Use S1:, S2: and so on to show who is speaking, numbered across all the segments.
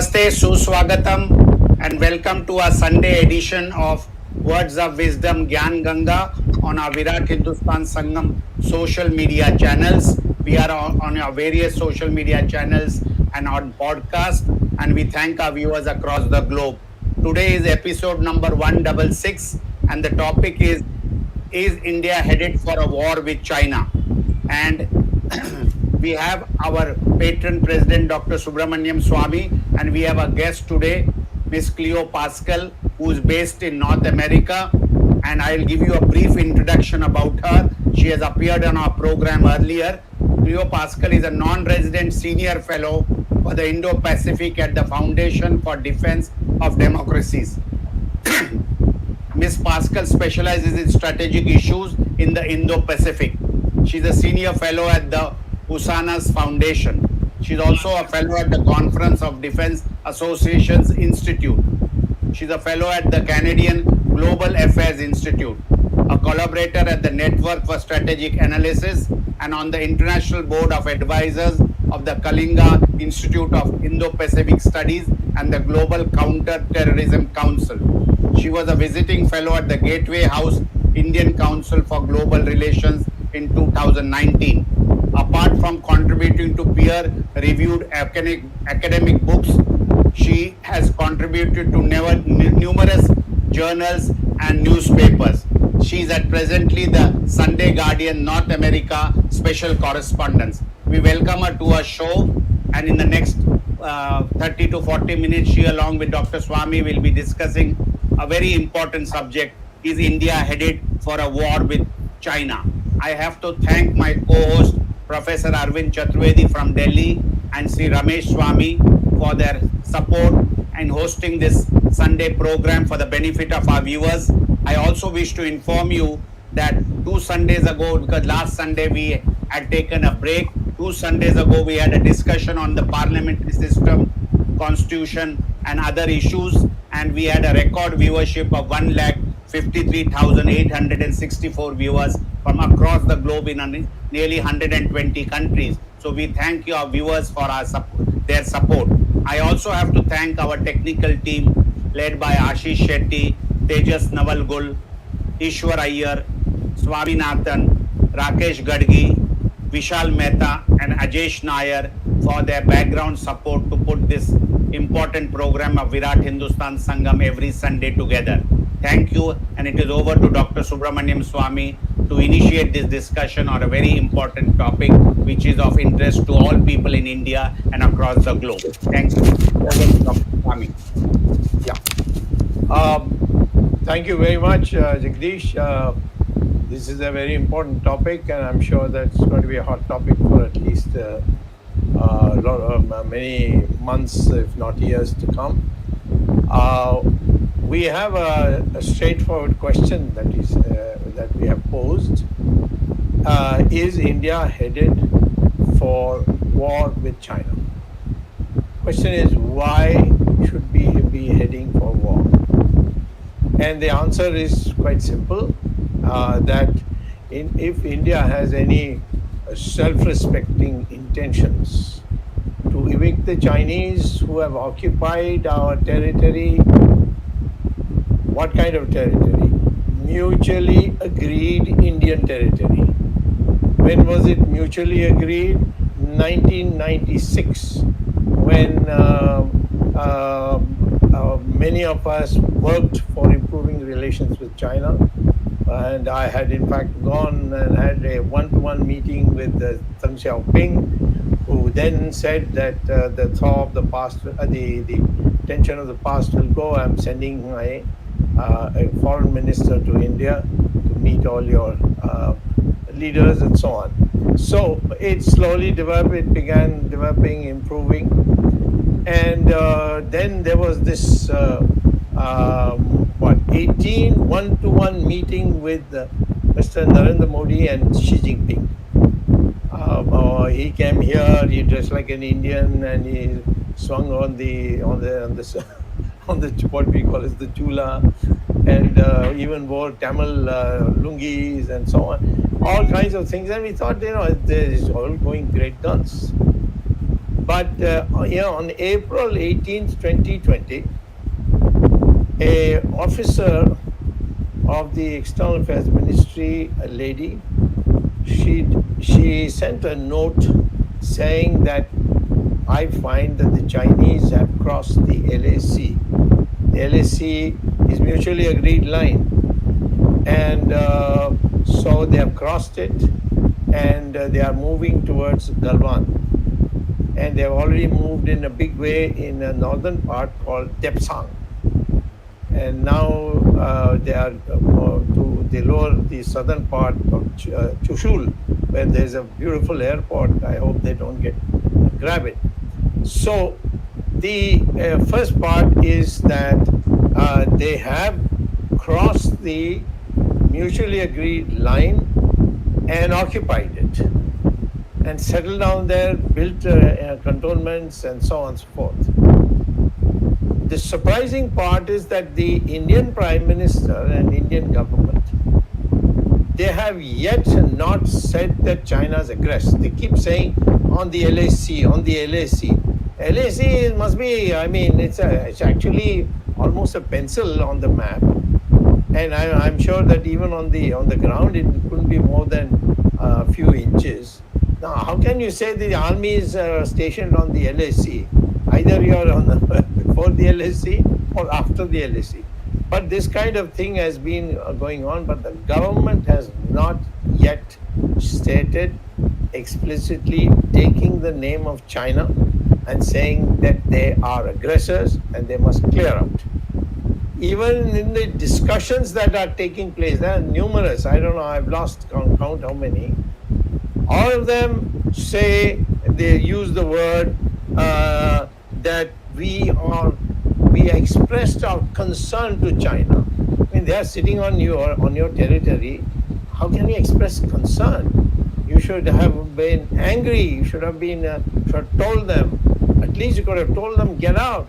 S1: Namaste, Suswagatam, and welcome to our Sunday edition of Words of Wisdom Gyan Ganga on our Virat Hindustan Sangam social media channels. We are on our various social media channels and on podcast, and we thank our viewers across the globe. Today is episode number 166, and the topic is India headed for a war with China? And we have our patron president, Dr. Subramanian Swamy, and we have a guest today, Miss Cleo Paskal, who is based in North America. And I'll give you a brief introduction about her. She has appeared on our program earlier. Cleo Paskal is a non-resident senior fellow for the Indo-Pacific at the Foundation for Defense of Democracies. Ms. Paskal specializes in strategic issues in the Indo-Pacific. She's a senior fellow at the Usana's Foundation. She's also a fellow at the Conference of Defense Associations Institute. She's a fellow at the Canadian Global Affairs Institute, a collaborator at the Network for Strategic Analysis, and on the International Board of Advisors of the Kalinga Institute of Indo-Pacific Studies and the Global Counter-Terrorism Council. She was a visiting fellow at the Gateway House Indian Council for Global Relations in 2019. Apart from contributing to peer-reviewed academic books, she has contributed to numerous journals and newspapers. She is at presently the Sunday Guardian North America special correspondent. We welcome her to our show, and in the next 30 to 40 minutes, she along with Dr. Swamy will be discussing a very important subject: is India headed for a war with China? I have to thank my co-host, Professor Arvind Chaturvedi from Delhi, and Sri Ramesh Swamy for their support in hosting this Sunday program for the benefit of our viewers. I also wish to inform you that 2 Sundays ago, because last Sunday we had taken a break, 2 Sundays ago we had a discussion on the parliamentary system, constitution and other issues, and we had a record viewership of 1,53,864 viewers from across the globe in nearly 120 countries. So we thank you, our viewers, for their support. I also have to thank our technical team led by Ashish Shetty, Tejas Navalgul, Ishwar Iyer, Swaminathan, Rakesh Gadgi, Vishal Mehta and Ajesh Nair for their background support to put this important program of Virat Hindustan Sangam every Sunday together. Thank you, and it is over to Dr. Subramanian Swamy to initiate this discussion on a very important topic which is of interest to all people in India and across the globe. Thank you. Over to Dr. Swamy.
S2: Yeah. Thank you very much, Jagdish. This is a very important topic, and I'm sure that's going to be a hot topic for at least many months, if not years to come. We have a straightforward question that we have posed. Is India headed for war with China? Question is, why should we be heading for war? And the answer is quite simple, that if India has any self-respecting intentions to evict the Chinese who have occupied our territory. What kind of territory? Mutually agreed Indian territory. When was it mutually agreed? 1996, when many of us worked for improving relations with China. And I had in fact gone and had a one-to-one meeting with Deng Xiaoping, who then said that the thaw of the past, the tension of the past will go. I'm sending my a foreign minister to India to meet all your leaders and so on. So it slowly developed, it began developing, improving. And then there was this 18 one-to-one meeting with Mr. Narendra Modi and Xi Jinping. He came here, he dressed like an Indian, and he swung on the what we call as the chula, and even wore Tamil lungis and so on, all kinds of things. And we thought, this is all going great guns. But on April 18th, 2020, a officer of the External Affairs Ministry, a lady, she sent a note saying that I find that the Chinese have crossed the LAC. The LAC is mutually agreed line, and so they have crossed it, and they are moving towards Galwan, and they have already moved in a big way in a northern part called Depsang, and now they are to the southern part of Chushul, where there's a beautiful airport. I hope they don't grab it. So the first part is that they have crossed the mutually agreed line and occupied it and settled down there, built cantonments and so on and so forth. The surprising part is that the Indian Prime Minister and Indian government, they have yet not said that China is aggressed. They keep saying on the LAC, on the LAC. LAC must be, I mean, it's actually almost a pencil on the map. And I'm sure that even on the ground, it couldn't be more than a few inches. Now, how can you say the army is stationed on the LAC? Either you're before the LAC or after the LAC. But this kind of thing has been going on, but the government has not yet stated explicitly taking the name of China and saying that they are aggressors and they must clear out. Even in the discussions that are taking place, there are numerous, I don't know, I've lost count how many. All of them say, they use the word that we expressed our concern to China. I mean, they are sitting on your territory. How can you express concern? You should have been angry. You should have told them. At least you could have told them, get out.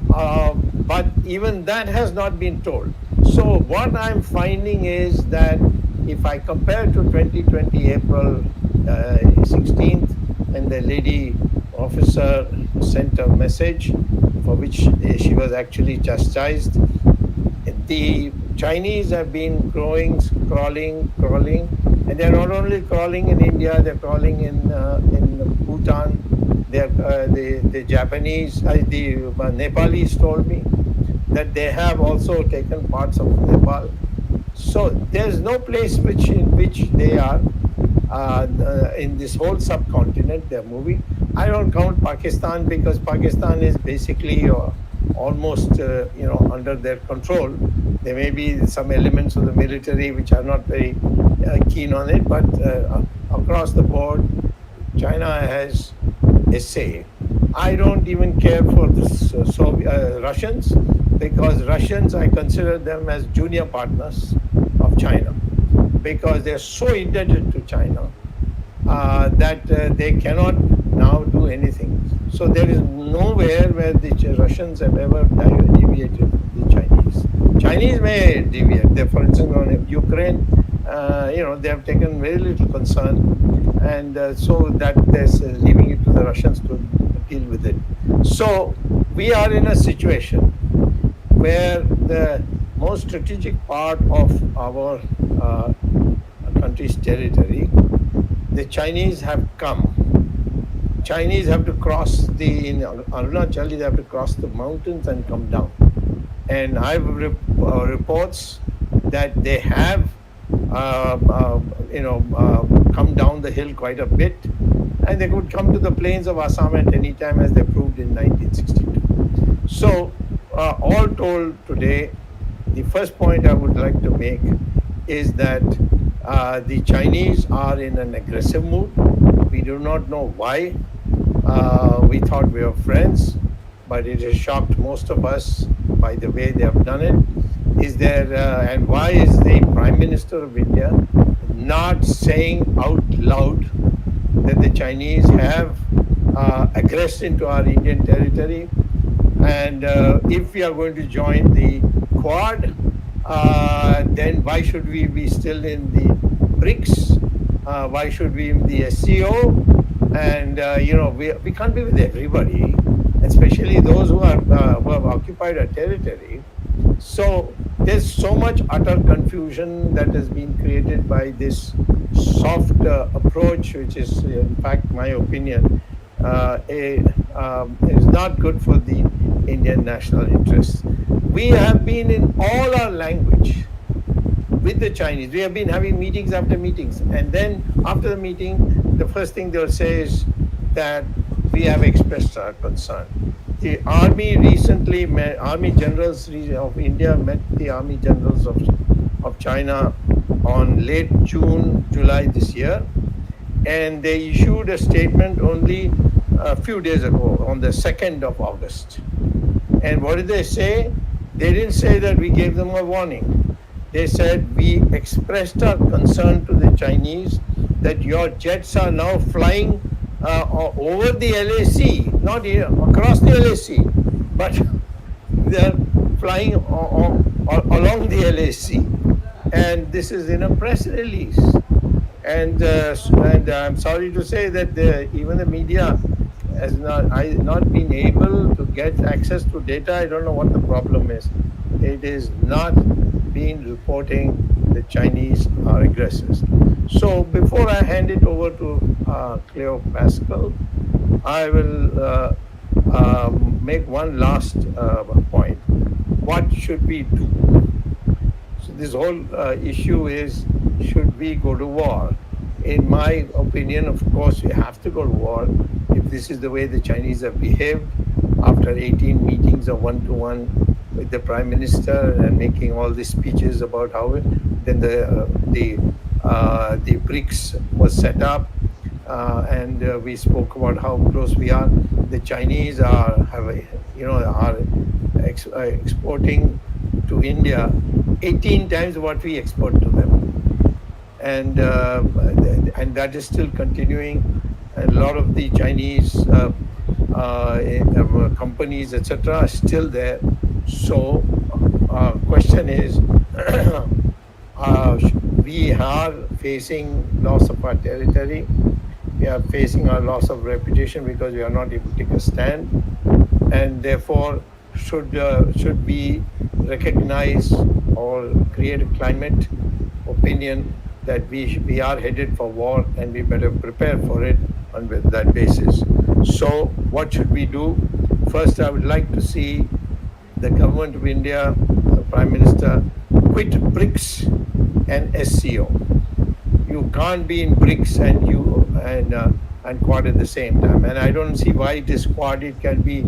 S2: But even that has not been told. So what I'm finding is that if I compare to 2020 April 16th, and the lady officer sent a message for which she was actually chastised, the Chinese have been crawling, and they're not only crawling in India, they're crawling in Bhutan. The Japanese, the Nepalese told me that they have also taken parts of Nepal. So there's no place in which they are in this whole subcontinent. They're moving. I don't count Pakistan because Pakistan is basically almost under their control. There may be some elements of the military which are not very keen on it, but across the board, China has a say. I don't even care for the Russians, because Russians, I consider them as junior partners of China, because they're so indebted to China that they cannot now do anything. So there is nowhere where the Russians have ever deviated from the Chinese. Chinese may deviate. They, for instance, on Ukraine, they have taken very little concern, and so that there's leaving it to the Russians to deal with it. So we are in a situation where the most strategic part of our country's territory, the Chinese have come. Chinese have to cross in Arunachal, they have to cross the mountains and come down. And I have reports that they have come down the hill quite a bit, and they could come to the plains of Assam at any time, as they proved in 1962. So all told today, the first point I would like to make is that the Chinese are in an aggressive mood. We do not know why. We thought we were friends, but it has shocked most of us by the way they have done it. And why is the Prime Minister of India not saying out loud that the Chinese have aggressed into our Indian territory? And if we are going to join the Quad, then why should we be still in the BRICS? Why should we be in the SCO? And we can't be with everybody, especially those who have occupied our territory. So there's so much utter confusion that has been created by this soft approach, which is, in fact, my opinion, is not good for the Indian national interests. We have been in all our language with the Chinese. We have been having meetings after meetings. And then after the meeting, the first thing they'll say is that we have expressed our concern. The army recently met, army generals of India met the army generals of China on late June, July this year. And they issued a statement only a few days ago, on the 2nd of August. And what did they say? They didn't say that we gave them a warning. They said we expressed our concern to the Chinese that your jets are now flying over the LAC, not here, across the LAC, but they're flying along the LAC. And this is in a press release. And I'm sorry to say that even the media has not been able to get access to data. I don't know what the problem is. It is not been reporting the Chinese are aggressors. So before I hand it over to Cleo Paskal, I will make one last point. What should we do? So this whole issue is, should we go to war? In my opinion, of course, we have to go to war if this is the way the Chinese have behaved after 18 meetings of one-to-one with the Prime Minister and making all these speeches about how then the BRICS was set up, and we spoke about how close we are. The Chinese are exporting to India 18 times what we export to them, and that is still continuing. A lot of the Chinese companies, etc., are still there. So, question is, we are facing loss of our territory. We are facing our loss of reputation because we are not able to take a stand, and therefore should we recognize or create a climate opinion that we are headed for war and we better prepare for it on that basis. So what should we do? First, I would like to see the government of India, the Prime Minister, quit BRICS and SCO. You can't be in BRICS and Quad at the same time. And I don't see why this Quad, it can be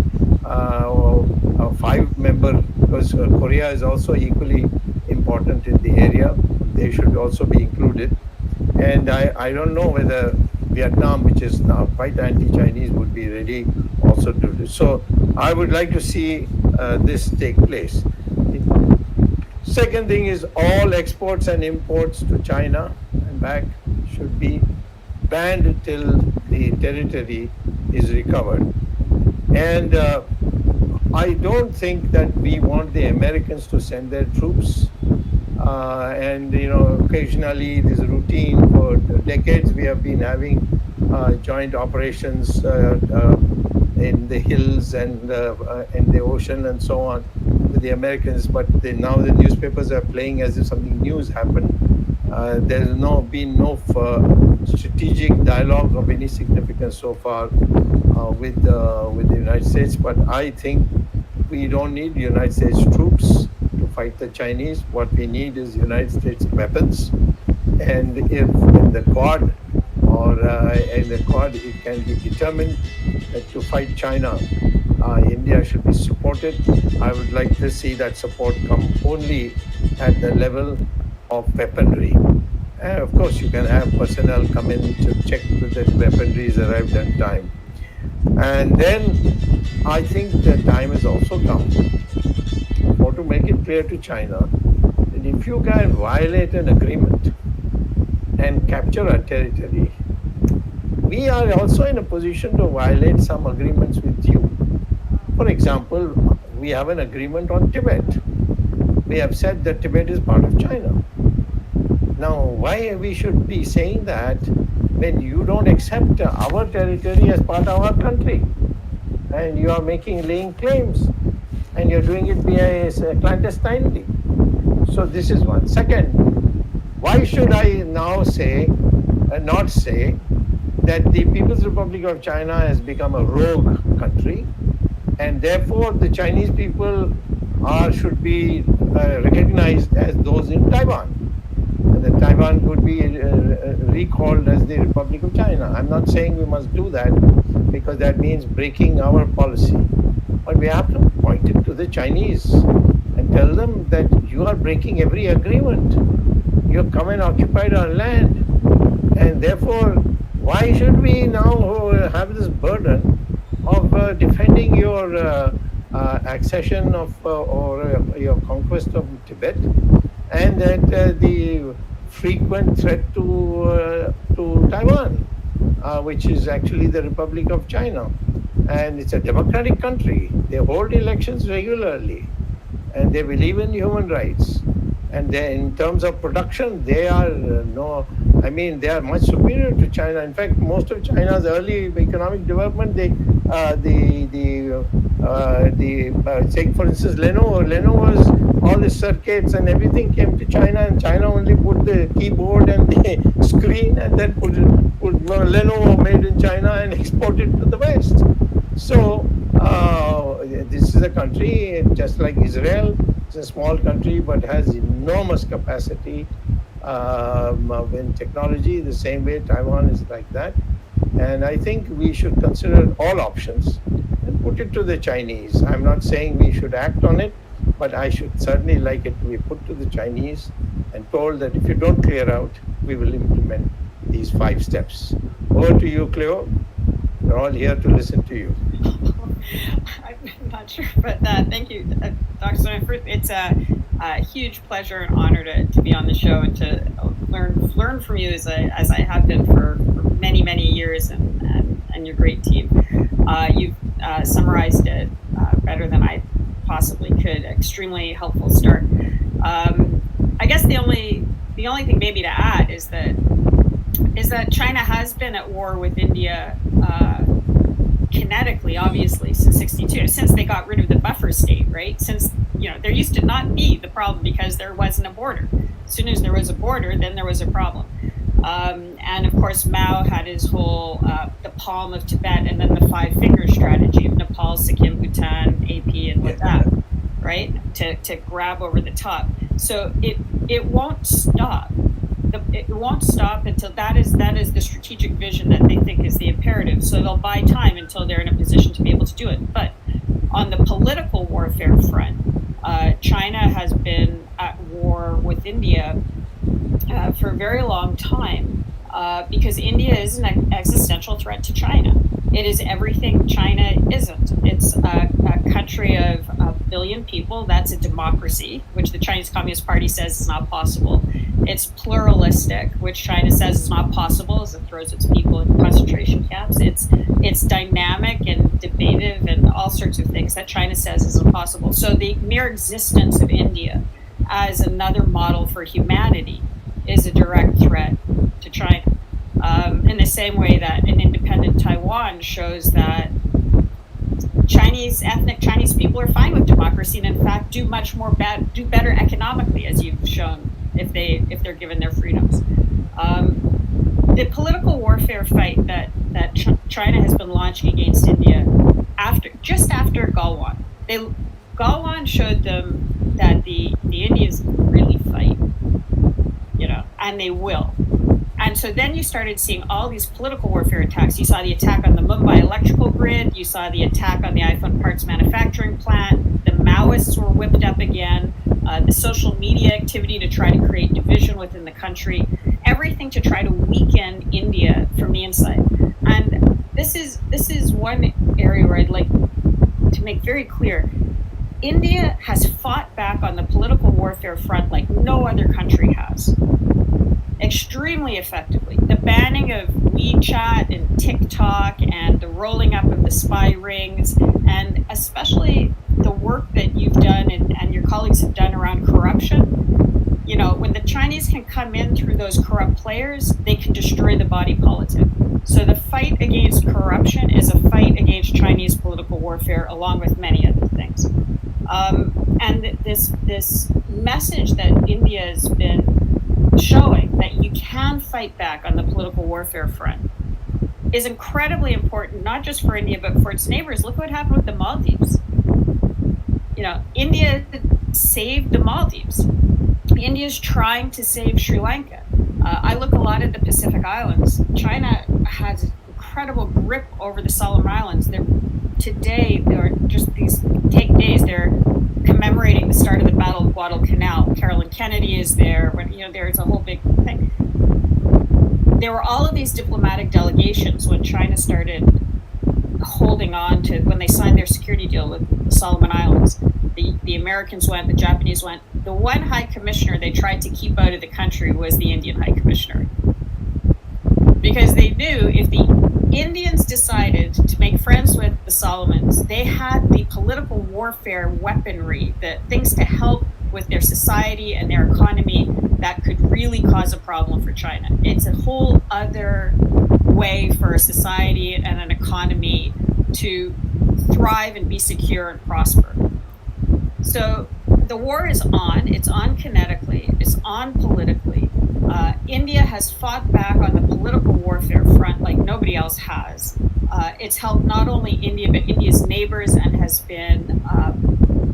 S2: a 5-member, because Korea is also equally important in the area. They should also be included. And I don't know whether Vietnam, which is now quite anti-Chinese, would be ready also to do this. So I would like to see this take place. Second thing is, all exports and imports to China and back should be banned till the territory is recovered. And I don't think that we want the Americans to send their troops. And occasionally there's a routine. For decades we have been having joint operations in the hills and in the ocean and so on with the Americans. But now the newspapers are playing as if something new has happened. There's been no strategic dialogue of any significance so far with the United States. But I think we don't need the United States troops to fight the Chinese. What we need is United States weapons. And if in the Quad it can be determined that to fight China, India should be supported. I would like to see that support come only at the level of weaponry. And of course, you can have personnel come in to check that weaponry is arrived on time. And then I think the time has also come for to make it clear to China that if you can violate an agreement and capture a territory, we are also in a position to violate some agreements with you. For example, we have an agreement on Tibet. We have said that Tibet is part of China. Now, why we should be saying that when you don't accept our territory as part of our country, and you are laying claims, and you're doing it via clandestinely. So this is one. Second, why should I now not say that the People's Republic of China has become a rogue country, and therefore the Chinese people should be recognized as those in Taiwan, and that Taiwan could be recalled as the Republic of China. I'm not saying we must do that, because that means breaking our policy. But we have to point it to the Chinese and tell them that you are breaking every agreement. You have come and occupied our land, and therefore, why should we now have this burden of defending your accession of or your conquest of Tibet, and that the frequent threat to Taiwan, which is actually the Republic of China, and it's a democratic country. They hold elections regularly, and they believe in human rights. And in terms of production, they are they are much superior to China. In fact, most of China's early economic development, take for instance Lenovo was all the circuits and everything came to China, and China only put the keyboard and the screen, and then put Lenovo made in China and exported to the West. So this is a country just like Israel. It's a small country but has enormous capacity in technology, the same way Taiwan is like that. And I think we should consider all options and put it to the Chinese. I'm not saying we should act on it, but I should certainly like it to be put to the Chinese and told that if you don't clear out, we will implement these 5 steps. Over to you, Cleo. We're all here to listen to you.
S3: I'm not sure, but thank you, Dr. Swamy. It's a huge pleasure and honor to be on the show and to learn from you as I have been for many, many years, and your great team. You've summarized it better than I possibly could. Extremely helpful start. I guess the only thing maybe to add is that China has been at war with India kinetically, obviously, since '62, since they got rid of the buffer state, right? Since, there used to not be the problem because there wasn't a border. As soon as there was a border, then there was a problem. And of course, Mao had his whole, the palm of Tibet, and then the 5-finger strategy of Nepal, Sikkim, Bhutan, AP, and Ladakh, right? To grab over the top. So it won't stop. It won't stop until that is the strategic vision that they think is the imperative. So they'll buy time until they're in a position to be able to do it. But on the political warfare front, China has been at war with India for a very long time because India is an existential threat to China. It is everything China isn't. It's a country of 1 billion people. That's a democracy, which the Chinese Communist Party says is not possible. It's pluralistic, which China says is not possible, as it throws its people in concentration camps. It's dynamic and debative and all sorts of things that China says is impossible. So the mere existence of India as another model for humanity is a direct threat to China. In the same way that an independent Taiwan shows that ethnic Chinese people are fine with democracy, and in fact do better economically, as you've shown, if they're given their freedoms. The political warfare fight that China has been launching against India after Galwan. Galwan showed them that the Indians really fight, and they will. And so then you started seeing all these political warfare attacks. You saw the attack on the Mumbai electrical grid. You saw the attack on the iPhone parts manufacturing plant. The Maoists were whipped up again. The social media activity to try to create division within the country. Everything to try to weaken India from the inside. And this is one area where I'd like to make very clear. India has fought back on the political warfare front like no other country has. Extremely effectively. The banning of WeChat and TikTok and the rolling up of the spy rings, and especially the work that you've done and your colleagues have done around corruption. when the Chinese can come in through those corrupt players, they can destroy the body politic. So the fight against corruption is a fight against Chinese political warfare, along with many other things. And this message that India has been showing, that you can fight back on the political warfare front, is incredibly important, not just for India, but for its neighbors. Look what happened with the Maldives. India saved the Maldives. India's trying to save Sri Lanka. I look a lot at the Pacific Islands. China has incredible grip over the Solomon Islands. Today, or just these take days, they're commemorating the start of the Battle of Guadalcanal. Carolyn Kennedy is there. There's a whole big thing. There were all of these diplomatic delegations when China started holding on to, when they signed their security deal with the Solomon Islands. The Americans went, the Japanese went. The one high commissioner they tried to keep out of the country was the Indian high commissioner. Because they knew if the Indians decided to make friends with the Solomons, they had the political warfare weaponry, the things to help with their society and their economy that could really cause a problem for China. It's a whole other way for a society and an economy to thrive and be secure and prosper. So the war is on. It's on kinetically. It's on politically. India has fought back on the political warfare front like nobody else has. It's helped not only India, but India's neighbors, and has been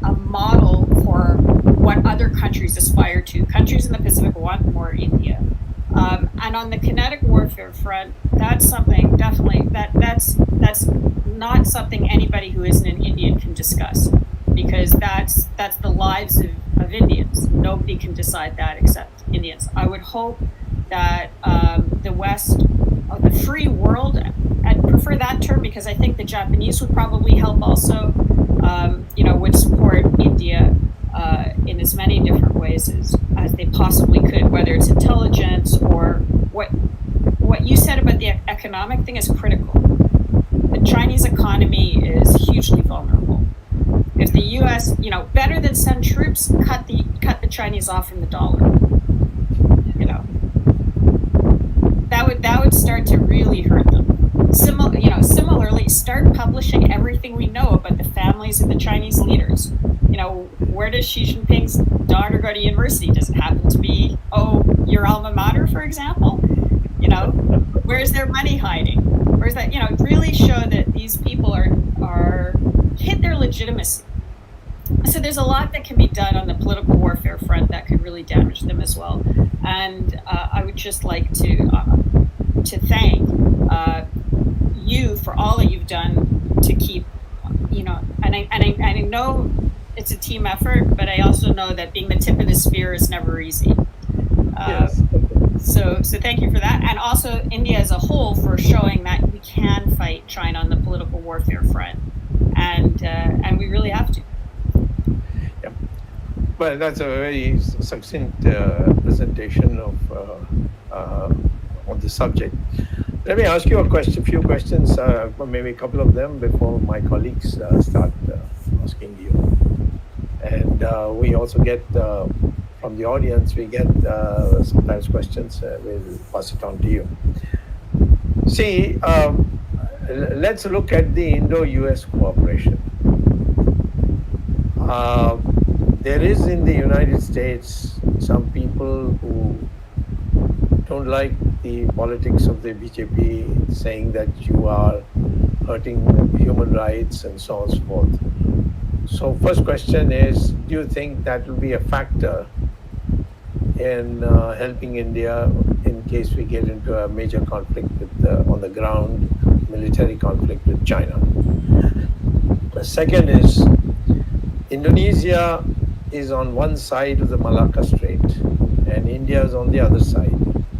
S3: a model for what other countries aspire to. Countries in the Pacific want more India. And on the kinetic warfare front, that's something definitely that's not something anybody who isn't an Indian can discuss, because that's the lives of Indians. Nobody can decide that except Indians. I would hope that the West, the free world, I'd prefer that term because I think the Japanese would probably help also, would support India in as many different ways as they possibly could, whether it's intelligence or what you said about the economic thing is critical. The Chinese economy is hugely vulnerable. If the U.S., better than send troops, cut the Chinese off from the dollar. That would start to really hurt them. Similarly, start publishing everything we know about the families of the Chinese leaders. Where does Xi Jinping's daughter go to university? Does it happen to be, your alma mater, for example? Where's their money hiding? Where's that? Really show that these people are hit their legitimacy. So there's a lot that can be done on the political warfare front that could really damage them as well. And I would just like to thank you for all that you've done to keep, and I know it's a team effort, but I also know that being the tip of the spear is never easy.
S2: Yes.
S3: So thank you for that, and also India as a whole for showing that we can fight China on the political warfare front, and we really have to.
S2: Yeah. Well, that's a very succinct presentation of the subject. Let me ask you a few questions, maybe a couple of them before my colleagues start asking you. And we also get from the audience, we get sometimes questions. We'll pass it on to you. See, let's look at the Indo-US cooperation. There is in the United States some people who don't like the politics of the BJP, saying that you are hurting human rights and so on and so forth. So first question is, do you think that will be a factor in helping India in case we get into a major conflict with, on the ground, military conflict with China? The second is, Indonesia is on one side of the Malacca Strait and India is on the other side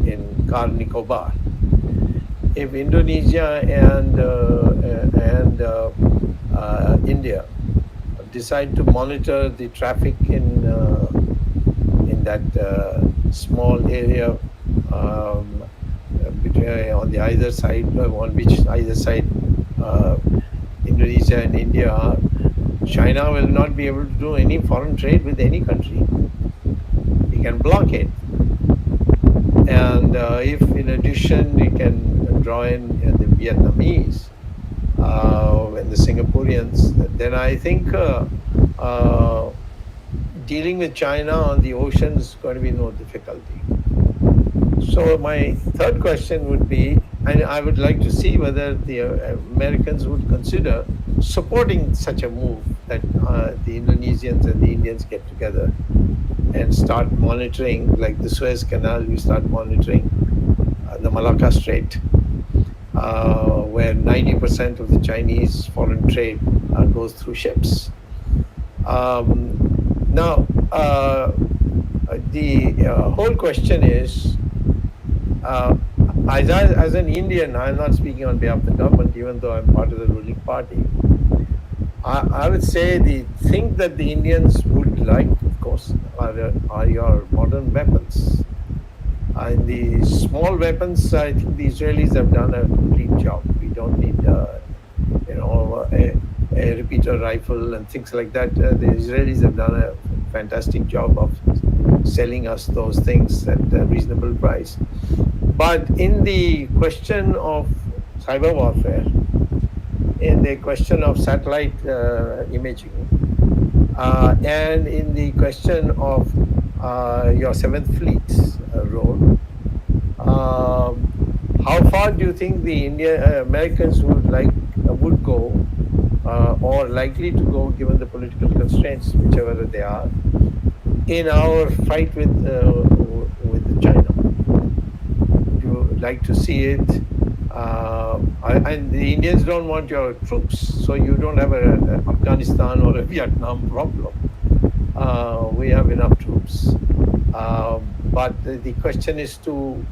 S2: in Car Nicobar. If Indonesia and India decide to monitor the traffic in that small area between on the either side, on which either side Indonesia and India are, China will not be able to do any foreign trade with any country. can block it. And if in addition we can draw in the Vietnamese and the Singaporeans, then I think dealing with China on the ocean is going to be no difficulty. So my third question would be, and I would like to see whether the Americans would consider supporting such a move, that the Indonesians and the Indians get together and start monitoring, like the Suez Canal, we start monitoring the Malacca Strait, where 90% of the Chinese foreign trade goes through ships. Now, the whole question is, as an Indian, I'm not speaking on behalf of the government, even though I'm part of the ruling party. I would say the thing that the Indians would like, of course, are your modern weapons. And the small weapons, I think the Israelis have done a complete job. We don't need, a repeater rifle and things like that. The Israelis have done a fantastic job of selling us those things at a reasonable price. But in the question of cyber warfare, in the question of satellite imaging, and in the question of your Seventh Fleet's role, how far do you think the Americans would go, or likely to go, given the political constraints, whichever they are, in our fight with China? Would you like to see it? And the Indians don't want your troops, so you don't have a Afghanistan or a Vietnam problem. We have enough troops. But the question is to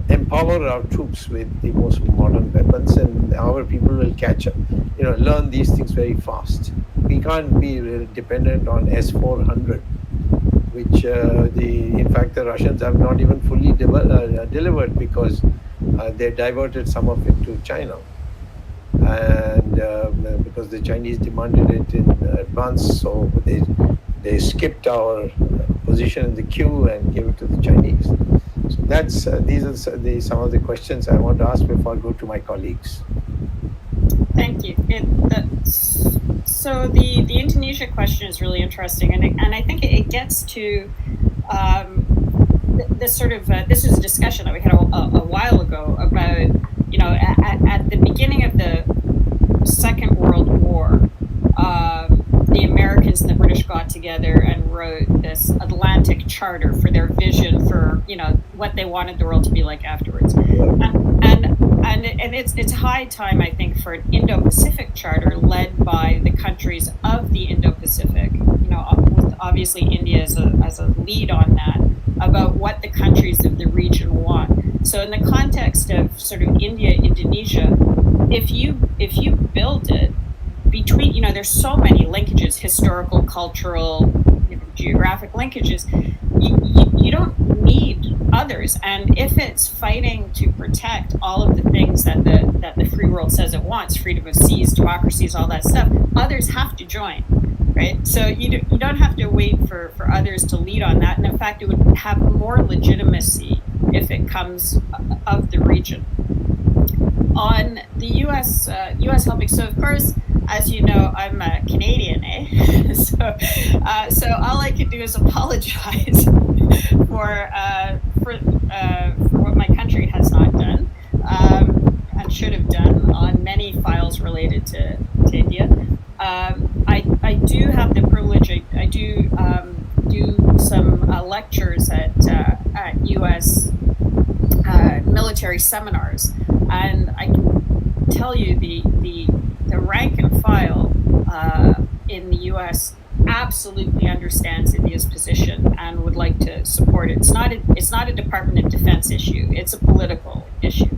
S2: empower our troops with the most modern weapons, and our people will catch up, learn these things very fast. We can't be dependent on S-400, which in fact the Russians have not even fully delivered, because they diverted some of it to China, and because the Chinese demanded it in advance, so they skipped our position in the queue and gave it to the Chinese. So these are some of the questions I want to ask before I go to my colleagues.
S3: Thank you. So the Indonesia question is really interesting, and I think it gets to this sort of this is a discussion that we had a while ago about, at the beginning of the Second World War, the Americans and the British got together and wrote this Atlantic Charter for their vision for, what they wanted the world to be like afterwards. And it's high time, I think, for an Indo-Pacific Charter led by the countries of the Indo-Pacific, with obviously India as a lead on that, about what the countries of the region want. So in the context of sort of India, Indonesia, if you build it between, there's so many linkages, historical, cultural, geographic linkages, you don't need others. And if it's fighting to protect all of the things that the free world says it wants, freedom of seas, democracies, all that stuff, others have to join, right? So you don't have to wait for others to lead on that. And in fact, it would have more legitimacy if it comes of the region. On the U.S. helping, so of course, as you know, I'm a Canadian, so all I can do is apologize for what my country has not done and should have done on many files related to India. I do have the privilege. I do do some lectures at U.S. Military seminars, and I can tell you the rank and file in the U.S. absolutely understands India's position and would like to support it. It's not a Department of Defense issue. It's a political issue,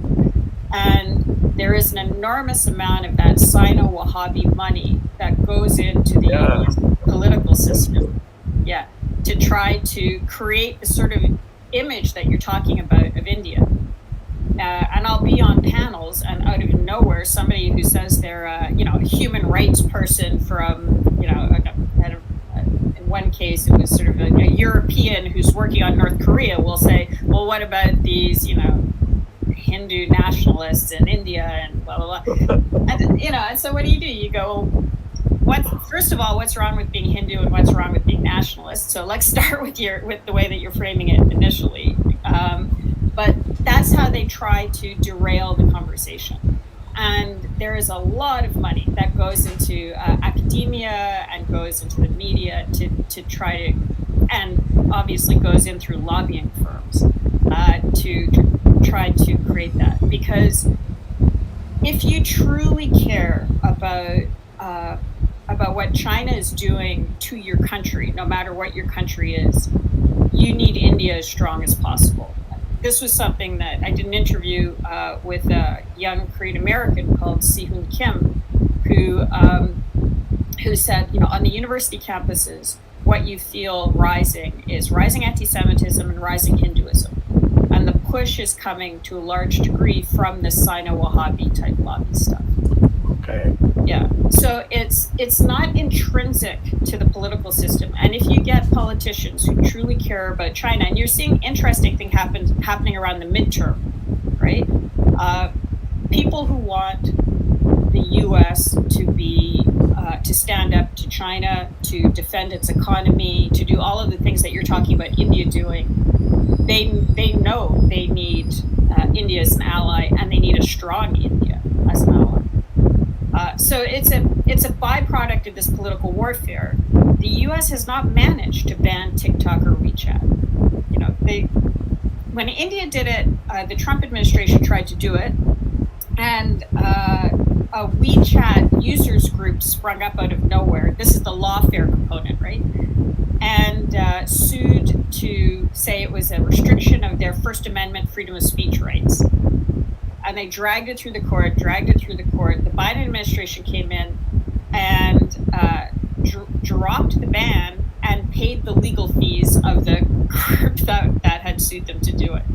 S3: and there is an enormous amount of that Sino-Wahhabi money that goes into the US political system, to try to create the sort of image that you're talking about of India. And I'll be on panels, and out of nowhere, somebody who says they're a human rights person from one case, it was sort of a European who's working on North Korea will say, well, what about these, Hindu nationalists in India and blah, blah, blah. And so what do? You go, first of all, what's wrong with being Hindu and what's wrong with being nationalist? So let's start with the way that you're framing it initially. But that's how they try to derail the conversation. And there is a lot of money that goes into academia and goes into the media to try to, and obviously goes in through lobbying firms to try to create that. Because if you truly care about what China is doing to your country, no matter what your country is, you need India as strong as possible. This was something that I did an interview with a young Korean American called Si-Hoon Kim, who said, on the university campuses, what you feel rising is rising anti-Semitism and rising Hinduism. And the push is coming to a large degree from the Sino-Wahhabi type lobby stuff.
S2: Okay.
S3: Yeah. So it's not intrinsic to the political system. And if you get politicians who truly care about China, and you're seeing interesting thing happening around the midterm, right? People who want the U.S. to stand up to China, to defend its economy, to do all of the things that you're talking about India doing, they know they need India as an ally, and they need a strong India as an ally. So it's a byproduct of this political warfare. The U.S. has not managed to ban TikTok or WeChat. When India did it, the Trump administration tried to do it, and a WeChat users group sprung up out of nowhere. This is the lawfare component, right? And sued to say it was a restriction of their First Amendment freedom of speech rights. And they dragged it through the court. The Biden administration came in and dropped the ban and paid the legal fees of the group that had sued them to do it.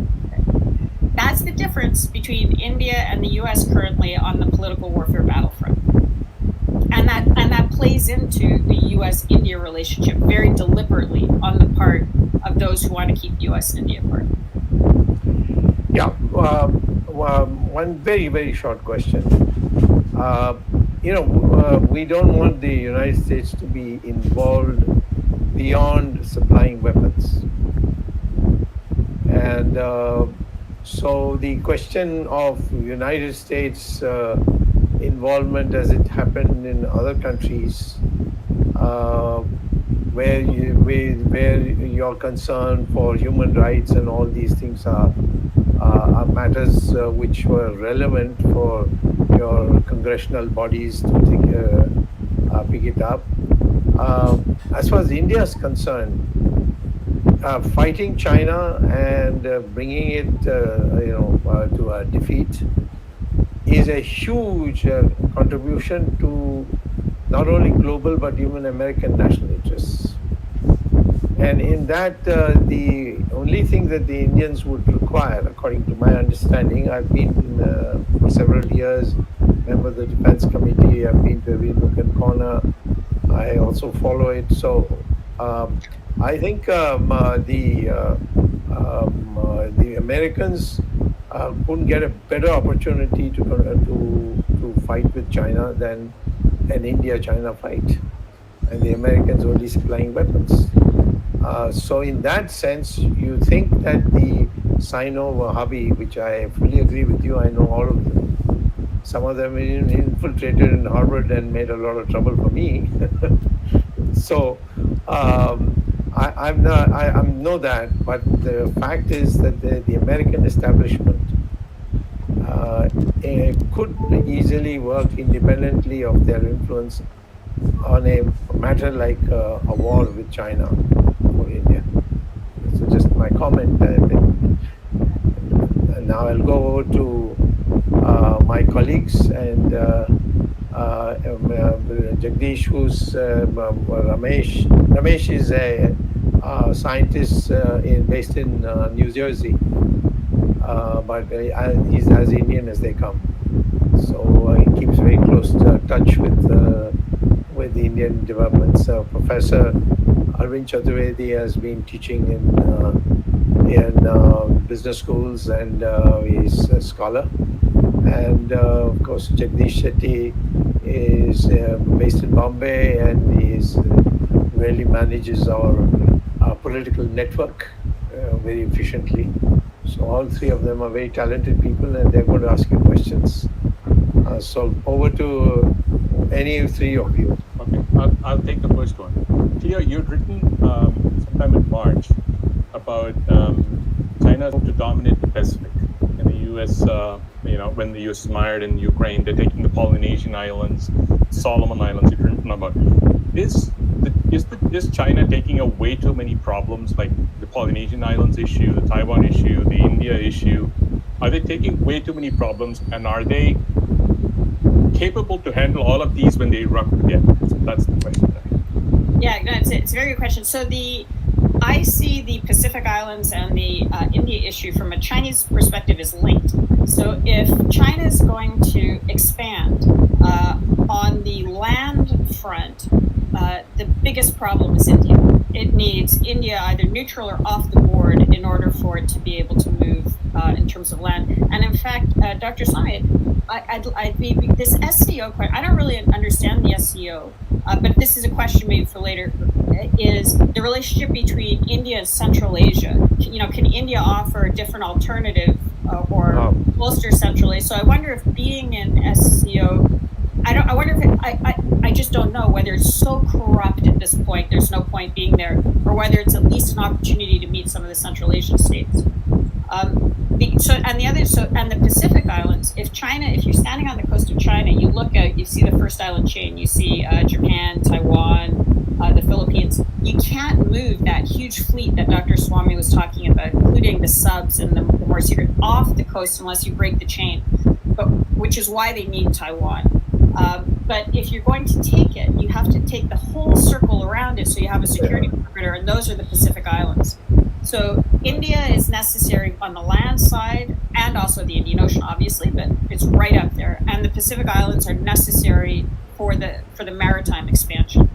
S3: That's the difference between India and the U.S. currently on the political warfare battlefront. And that plays into the U.S.-India relationship very deliberately on the part of those who want to keep U.S. and India apart.
S2: Yeah. One very, very short question. We don't want the United States to be involved beyond supplying weapons. And so the question of United States involvement as it happened in other countries, where your concern for human rights and all these things are matters which were relevant for your congressional bodies to pick it up. As far as India is concerned, fighting China and bringing it to a defeat is a huge contribution to not only global but even American national interests. And in that, the only thing that the Indians would require, according to my understanding, I've been for several years member of the Defense Committee. I've been to every nook and corner. I also follow it. So I think the Americans couldn't get a better opportunity to fight with China than an India-China fight, and the Americans only supplying weapons. So in that sense, you think that the Sino-Wahhabi, which I fully agree with you, I know all of them. Some of them infiltrated in Harvard and made a lot of trouble for me. So I know that, but the fact is that the American establishment could easily work independently of their influence on a matter like a war with China for India. So just my comment. Now I'll go over to my colleagues and Jagdish, who's Ramesh. Ramesh is a scientist based in New Jersey, but he's as Indian as they come. So he keeps very close touch with with the Indian developments. Professor Arvind Chaturvedi has been teaching in business schools, and he's a scholar. And of course, Jagdish Shetty is based in Bombay, and he really manages our political network very efficiently. So all three of them are very talented people, and they're going to ask you questions. So over to any three of you.
S4: Okay, I'll take the first one. Cleo, you'd written sometime in March about China to dominate the Pacific. And the U.S., when the U.S. is mired in Ukraine, they're taking the Polynesian Islands, Solomon Islands. You've written about. Is China taking away too many problems, like the Polynesian Islands issue, the Taiwan issue, the India issue? Are they taking way too many problems, and are they capable to handle all of these when they erupt again? So that's the question.
S3: Yeah, no, it's a very good question. So I see the Pacific Islands and the India issue from a Chinese perspective is linked. So if China is going to expand on the land front, the biggest problem is India. It needs India either neutral or off the board in order for it to be able to move in terms of land. And in fact, Dr. Swamy, I'd be this SCO question. I don't really understand the SCO, but this is a question maybe for later. Is the relationship between India and Central Asia? Can India offer a different alternative or bolster Central Asia? So I wonder if being in SCO, I wonder if I just don't know whether it's so corrupt at this point. There's no point being there, or whether it's at least an opportunity to meet some of the Central Asian states. And the Pacific Islands, if you're standing on the coast of China, you look out, you see the first island chain, you see Japan, Taiwan, the Philippines. You can't move that huge fleet that Dr. Swamy was talking about, including the subs and the more secret, off the coast unless you break the chain, which is why they need Taiwan. But if you're going to take it, you have to take the whole circle around it, so you have a security perimeter, and those are the Pacific Islands. So India is necessary on the land side, and also the Indian Ocean, obviously, but it's right up there. And the Pacific Islands are necessary for the maritime expansion.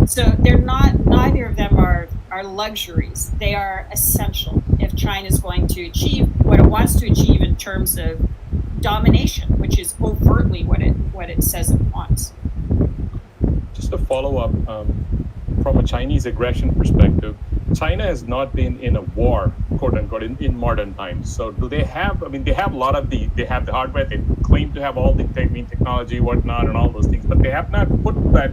S3: So neither of them are luxuries. They are essential if China is going to achieve what it wants to achieve in terms of domination, which is overtly what it says it wants.
S4: Just a follow-up, from a Chinese aggression perspective, China has not been in a war, quote unquote, in modern times. So do they have, they have a lot of they have the hardware, they claim to have all the technology, whatnot, and all those things, but they have not put that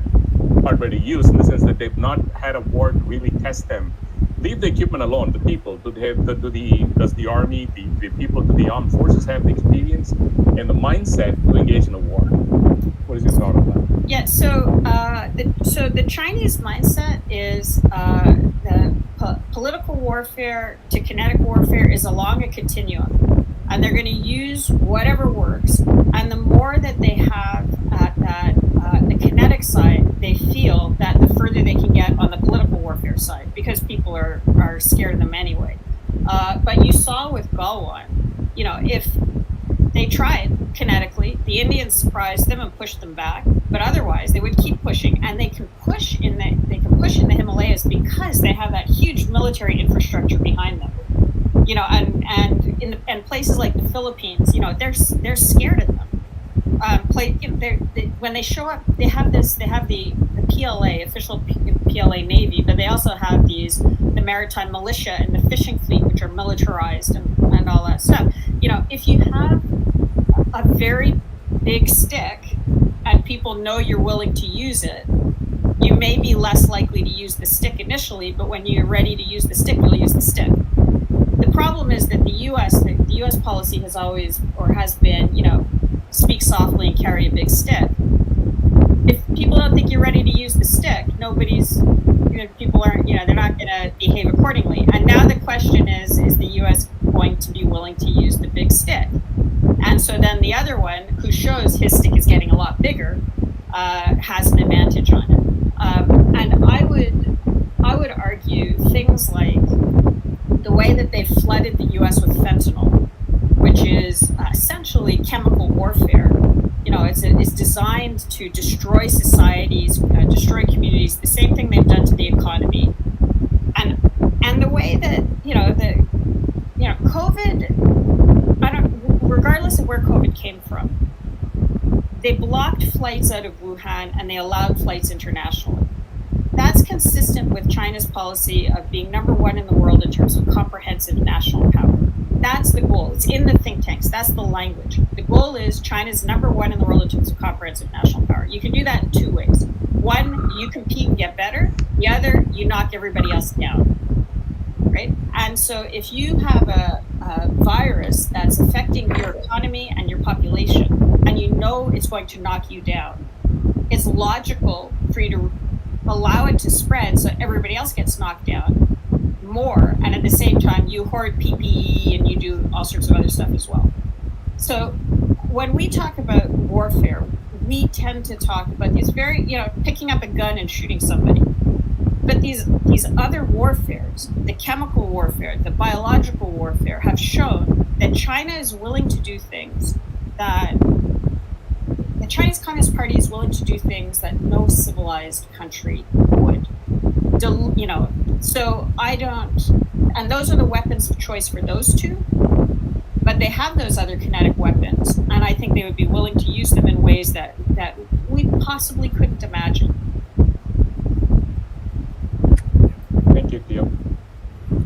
S4: hardware to use in the sense that they've not had a war to really test them. Leave the equipment alone, the people. Does the army, the people, do the armed forces have the experience and the mindset to engage in a war? What is your thought on that?
S3: Yeah, so the Chinese mindset is the political warfare to kinetic warfare is along a continuum, and they're going to use whatever works. And the more that they have at that the kinetic side, they feel that the further they can get on the political warfare side, because people are scared of them anyway. But you saw with Galwan, if they tried kinetically, the Indians surprised them and pushed them back. But otherwise, they would keep pushing, and they can push in the Himalayas because they have that huge military infrastructure behind them. And places like the Philippines, they're scared of them. When they show up, they have the PLA, official PLA Navy, but they also have the maritime militia and the fishing fleet, which are militarized and all that stuff. If you have a very big stick and people know you're willing to use it, you may be less likely to use the stick initially, but when you're ready to use the stick, you'll use the stick. The problem is that the U.S. policy has always, or has been, speak softly and carry a big stick. If people don't think you're ready to use the stick, people aren't, they're not going to behave accordingly. And now the question is the U.S. going to be willing to use the big stick? And so then the other one, who shows his stick is getting a lot bigger, has an advantage on it. And I would argue things like the way that they flooded the U.S. with fentanyl, which is essentially chemical warfare. It's designed to destroy societies, destroy communities, the same thing they've done to the economy. And the way that, COVID, regardless of where COVID came from, they blocked flights out of Wuhan and they allowed flights internationally. That's consistent with China's policy of being number one in the world in terms of comprehensive national power. That's the goal. It's in the think tanks. That's the language. The goal is China's number one in the world in terms of comprehensive national power. You can do that in two ways. One, you compete and get better. The other, you knock everybody else down. Right? And so if you have a virus that's affecting your economy and your population, and you know it's going to knock you down, it's logical for you to allow it to spread so everybody else gets knocked down more, and at the same time you hoard PPE and you do all sorts of other stuff as well. So when we talk about warfare, we tend to talk about these very, picking up a gun and shooting somebody. But these other warfares, the chemical warfare, the biological warfare, have shown that China is willing to do things that the Chinese Communist Party is willing to do things that no civilized country would. So I don't, and those are the weapons of choice for those two, but they have those other kinetic weapons, and I think they would be willing to use them in ways that we possibly couldn't imagine.
S4: Thank you, Cleo.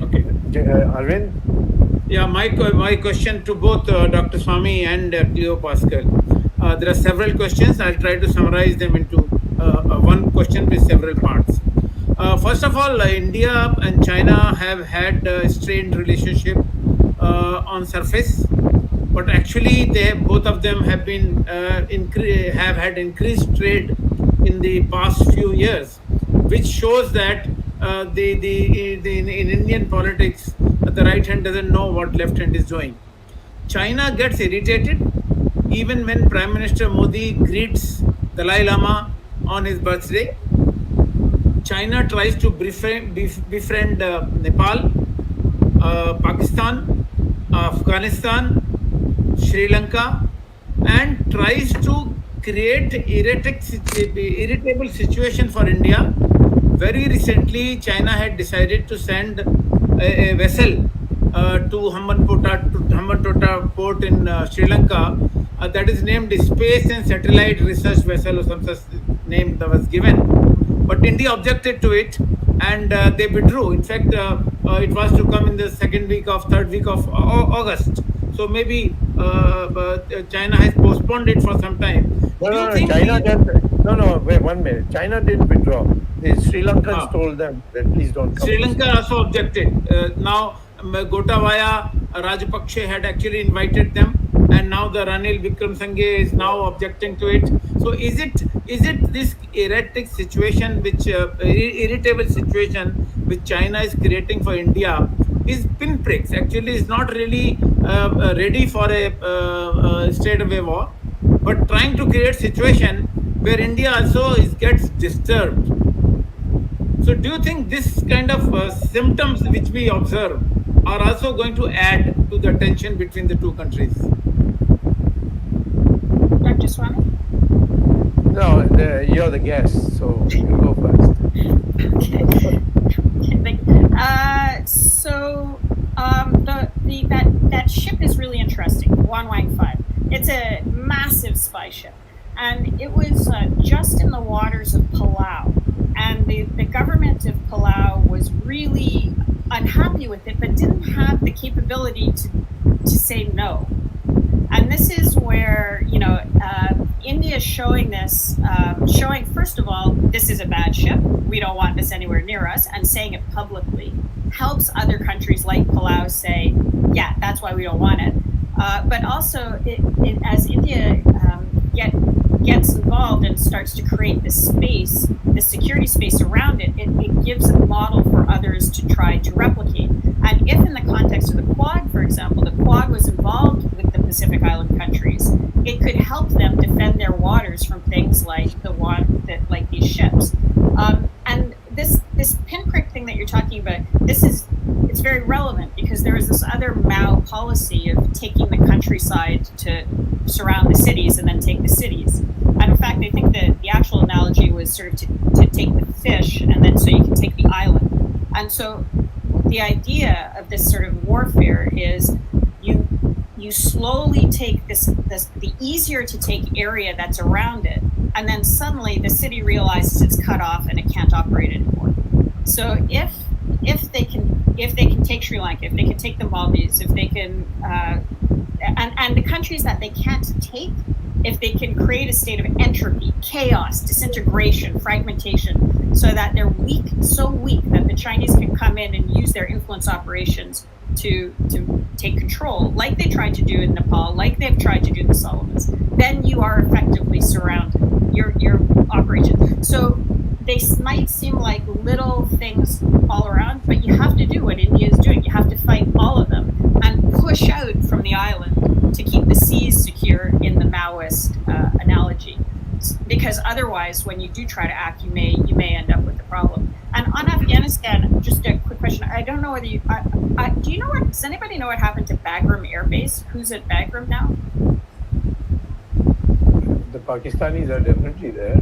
S2: Okay, Arvind?
S5: Yeah, my question to both Dr. Swamy and Cleo Paskal. There are several questions. I'll try to summarize them into one question with several parts. First of all, India and China have had a strained relationship on surface, but actually both of them have been have had increased trade in the past few years, which shows that in Indian politics, the right hand doesn't know what left hand is doing. China gets irritated even when Prime Minister Modi greets Dalai Lama on his birthday. China tries to befriend Nepal, Pakistan, Afghanistan, Sri Lanka, and tries to create irritable situation for India. Very recently, China had decided to send a vessel to Hambantota port in Sri Lanka that is named Space and Satellite Research Vessel, or some such name that was given. But India objected to it, and they withdrew. In fact, it was to come in the third week of August. So maybe China has postponed it for some time.
S2: Wait 1 minute. China didn't withdraw. The Sri Lankans told them that please don't come.
S5: Sri Lanka also objected. Now, Gotabaya Rajapaksa had actually invited them, and now the Ranil Wickremesinghe is now objecting to it. So is it this erratic situation, irritable situation which China is creating for India is pinpricks? Actually, is not really ready for a straightaway war, but trying to create situation where India also gets disturbed. So do you think this kind of symptoms which we observe are also going to add to the tension between the two countries?
S3: Dr. Swamy?
S2: No, you're the guest, so you go first.
S3: That ship is really interesting, Wan Wang 5. It's a massive spy ship, and it was just in the waters of Palau. And the government of Palau was really unhappy with it, but didn't have the capability to say no. And this is where, India is showing this, first of all, this is a bad ship. We don't want this anywhere near us. And saying it publicly helps other countries like Palau say, yeah, that's why we don't want it. But also, as India gets involved and starts to create this space, the security space around it, it gives a model for others to try to replicate. And if in the context of the Quad, for example, the Quad was involved with the Pacific Island countries, it could help them defend their waters from things like like these ships. And this pinprick thing that you're talking about, it's very relevant because there is this other Mao policy of taking the countryside to surround the cities and then take the cities. sort of to take the fish, and then so you can take the island. And so the idea of this sort of warfare is you slowly take the easier to take area that's around it, and then suddenly the city realizes it's cut off and it can't operate anymore. So if they can take Sri Lanka, if they can take the Maldives, if they can and the countries that they can't take, if they can create a state of entropy, chaos, disintegration, fragmentation, so that they're weak, so weak that the Chinese can come in and use their influence operations to take control, like they tried to do in Nepal, like they've tried to do in the Solomons, then you are effectively surrounded. Your operation. So they might seem like little things all around, but you have to do what India is doing. You have to fight all of them and push out from the island to keep the seas secure in the Maoist analogy. Because otherwise, when you do try to act, you may end up with the problem. And on Afghanistan, just a quick question. I don't know whether you do you know what? Does anybody know what happened to Bagram Air Base? Who's at Bagram now?
S2: The Pakistanis are definitely there.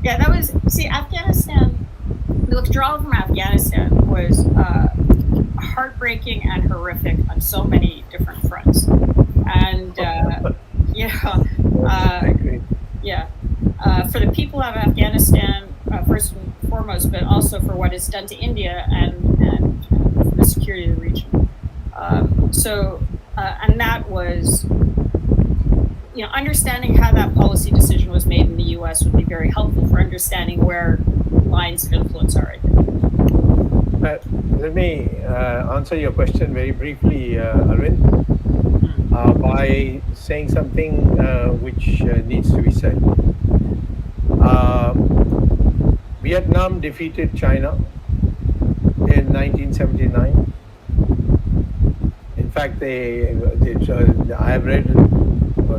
S3: Yeah, that was, see, Afghanistan, the withdrawal from Afghanistan was heartbreaking and horrific on so many different fronts. And for the people of Afghanistan, first and foremost, but also for what it's done to India and for the security of the region. And that was, understanding how that policy decision was made in the U.S. would be very helpful for understanding where lines of influence are.
S2: Let me answer your question very briefly, Arvind, by saying something which needs to be said. Vietnam defeated China in 1979. In fact, I have read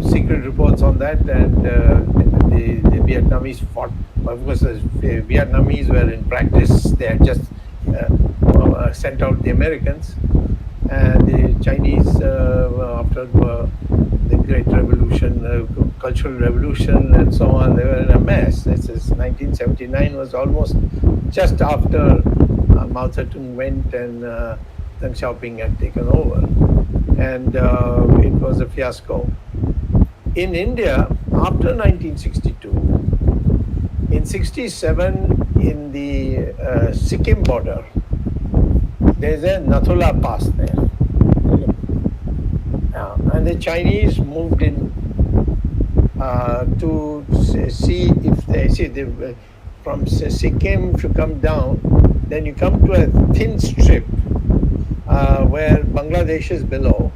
S2: secret reports on that, and the Vietnamese fought. Of course, the Vietnamese were in practice. They had just sent out the Americans, and the Chinese, after the Great Revolution, Cultural Revolution, and so on, they were in a mess. This is 1979 was almost just after Mao Zedong went and Deng Xiaoping had taken over, and it was a fiasco. In India, after 1962, in 67, in the Sikkim border, there's a Nathula Pass there. And the Chinese moved in to see if they from Sikkim, if you come down, then you come to a thin strip where Bangladesh is below,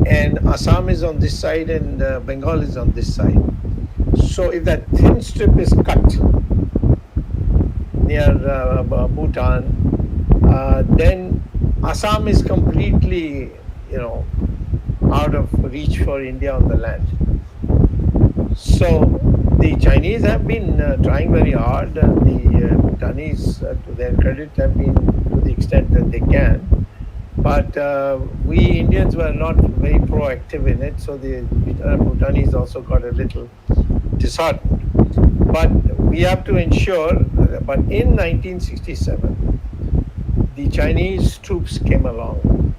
S2: and Assam is on this side, and Bengal is on this side. So if that thin strip is cut near Bhutan, then Assam is completely, out of reach for India on the land. So the Chinese have been trying very hard, and the Bhutanese, to their credit, have been to the extent that they can. But we Indians were not very proactive in it, so the Bhutanese also got a little disheartened. But we have to ensure, but in 1967, the Chinese troops came along,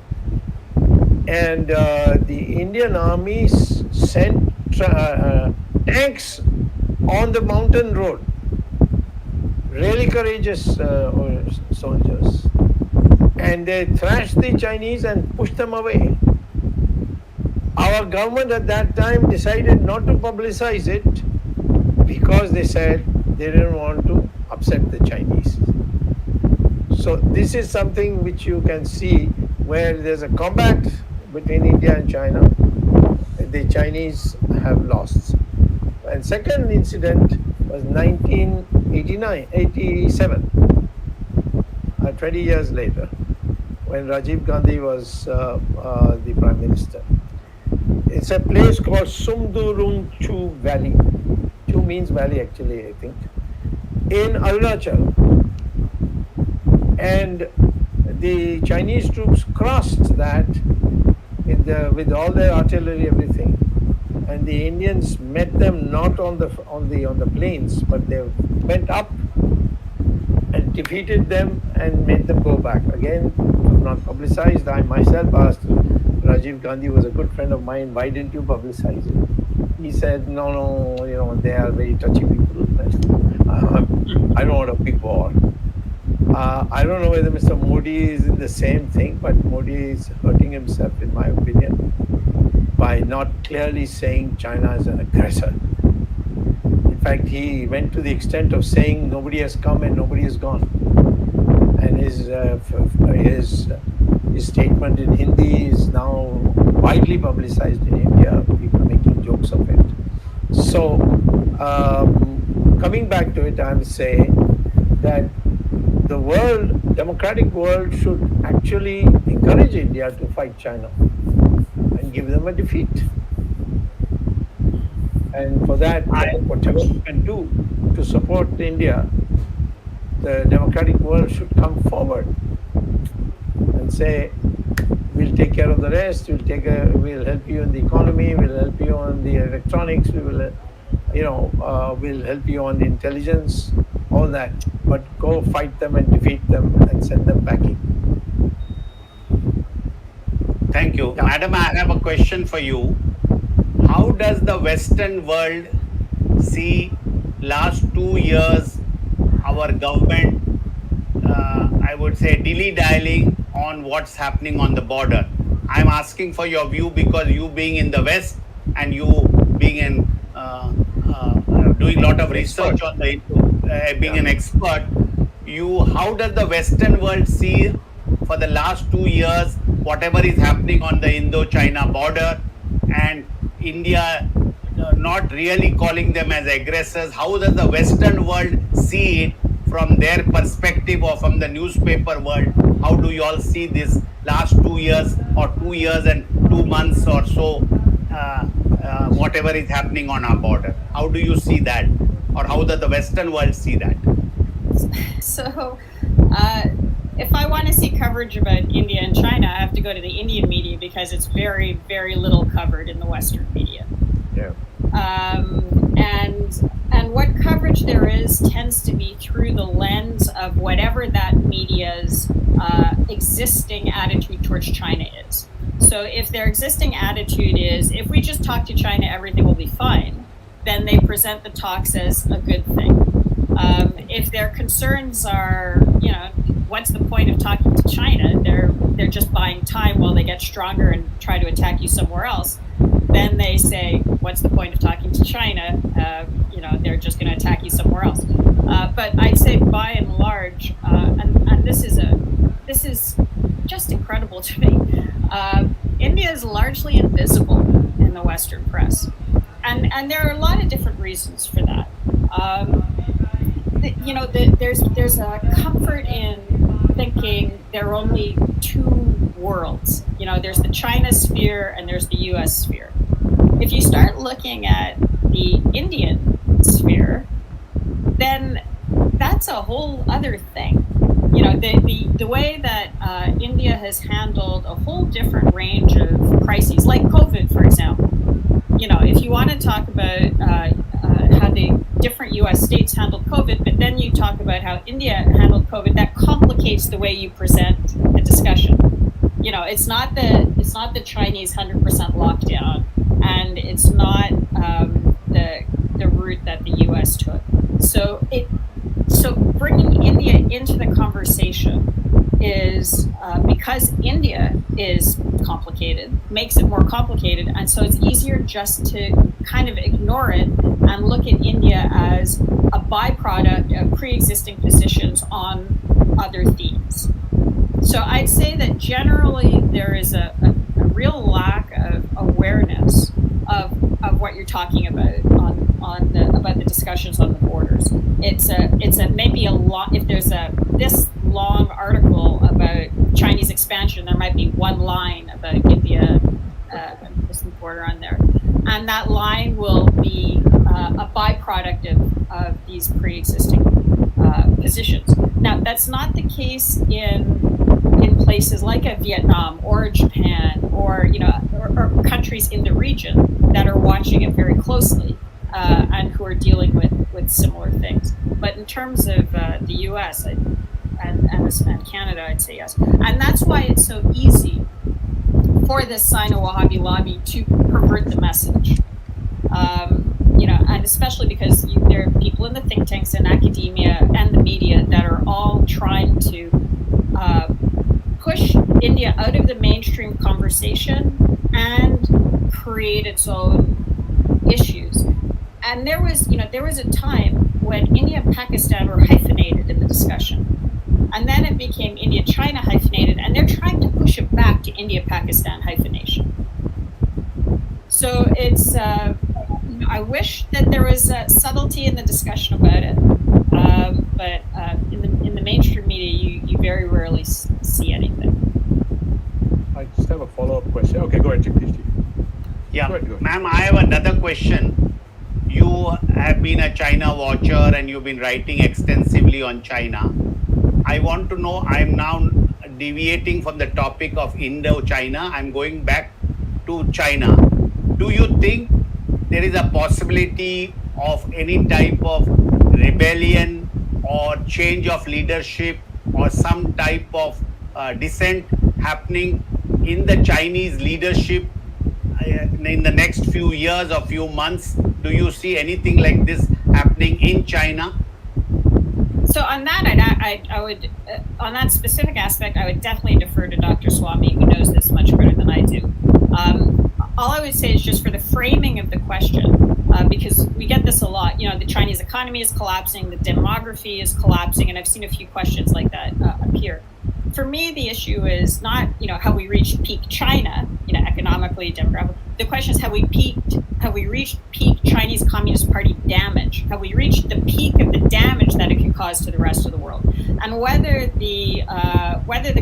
S2: and the Indian army sent tanks on the mountain road, really courageous soldiers. And they thrashed the Chinese and pushed them away. Our government at that time decided not to publicize it because they said they didn't want to upset the Chinese. So this is something which you can see where there's a combat between India and China. The Chinese have lost. And second incident was 1987, 20 years later, when Rajiv Gandhi was the Prime Minister. It's a place called Sumdurung Chu Valley. Chu means valley, actually, I think, in Arunachal. And the Chinese troops crossed that with all their artillery, everything. and the Indians met them not on the plains, but they went up and defeated them and made them go back. Again, not publicized. I myself asked Rajiv Gandhi, was a good friend of mine, why didn't you publicize it? He said, no, they are very touchy people. I don't want a big war. I don't know whether Mr. Modi is in the same thing, but Modi is hurting himself, in my opinion, by not clearly saying China is an aggressor. In fact, he went to the extent of saying nobody has come and nobody has gone. And his statement in Hindi is now widely publicized in India. People are making jokes of it. So, coming back to it, I would say that the democratic world should actually encourage India to fight China and give them a defeat. And for that, whatever we can do to support India, the democratic world should come forward and say, we'll take care of the rest, we'll help you in the economy, we'll help you on the electronics, we'll help you on the intelligence, all that. But go fight them and defeat them and send them packing.
S1: Thank you. Madam, I have a question for you. How does the Western world see last 2 years our government, I would say, dilly-dallying on what's happening on the border? I'm asking for your view because you being in the West and you being in doing a lot of research on the being an expert, how does the Western world see for the last 2 years whatever is happening on the Indo-China border, and India not really calling them as aggressors? How does the Western world see it from their perspective or from the newspaper world? How do you all see this last 2 years or 2 years and 2 months or so, whatever is happening on our border? How do you see that? Or how does the Western world see that?
S3: So, if I want to see coverage about India and China, I have to go to the Indian media because it's very, very little covered in the Western media.
S2: Yeah.
S3: And what coverage there is tends to be through the lens of whatever that media's existing attitude towards China is. So if their existing attitude is, if we just talk to China, everything will be fine, then they present the talks as a good thing. If their concerns are, what's the point of talking to China? They're just buying time while they get stronger and try to attack you somewhere else. Then they say, what's the point of talking to China? They're just going to attack you somewhere else. But I'd say by and large, and this is just incredible to me. India is largely invisible in the Western press, and there are a lot of different reasons for that. There's a comfort in thinking there are only two worlds. There's the China sphere and there's the U.S. sphere. If you start looking at the Indian sphere, then that's a whole other thing. The way that India has handled a whole different range of crises, like COVID, for example. If you want to talk about how the different U.S. states handled COVID, but then you talk about how India handled COVID, that complicates the way you present the discussion. It's not the Chinese 100% lockdown, and it's not the route that the U.S. took. So bringing India into the conversation is because India is complicated, makes it more complicated, and so it's easier just to kind of ignore it and look at India as a byproduct of pre-existing positions on other themes. So I'd say that generally there is a real lack of awareness of what you're talking about about the discussions on the borders. It's maybe a lot. If there's this long article about Chinese expansion, there might be one line about India, there's the border on there, and that line will be a byproduct of these pre-existing positions. Now, that's not the case in places like a Vietnam or a Japan or or countries in the region that are watching it very closely and who are dealing with similar things. But in terms of the U.S. and Canada, I'd say yes, and that's why it's so easy for this Sino-Wahhabi lobby to pervert the message. And especially because there are people in the think tanks and academia and the media that are all trying to push India out of the mainstream conversation and create its own issues. And there was a time when India and Pakistan were hyphenated in the discussion. And then it became India-China hyphenated, and they're trying to push it back to India-Pakistan hyphenation. So it's, I wish that there was subtlety in the discussion about it, but in the mainstream media, you very rarely see anything.
S4: I just have a follow-up question. Okay, go ahead, Jagdish.
S1: Yeah,
S4: Go ahead.
S1: ma'am, I have another question. You have been a China watcher and you've been writing extensively on China. I want to know, I'm now deviating from the topic of Indo-China. I'm going back to China. Do you think there is a possibility of any type of rebellion or change of leadership or some type of dissent happening in the Chinese leadership in the next few years or few months? Do you see anything like this happening in China?
S3: So on that, I would on that specific aspect, I would definitely defer to Dr. Swamy, who knows this much better than I do. All I would say is just for the framing of the question, because we get this a lot. The Chinese economy is collapsing, the demography is collapsing, and I've seen a few questions like that appear. For me, the issue is not, how we reached peak China, economically, demographically. The question is, have we reached peak Chinese Communist Party damage? Have we reached the peak of the damage that it can cause to the rest of the world? And whether the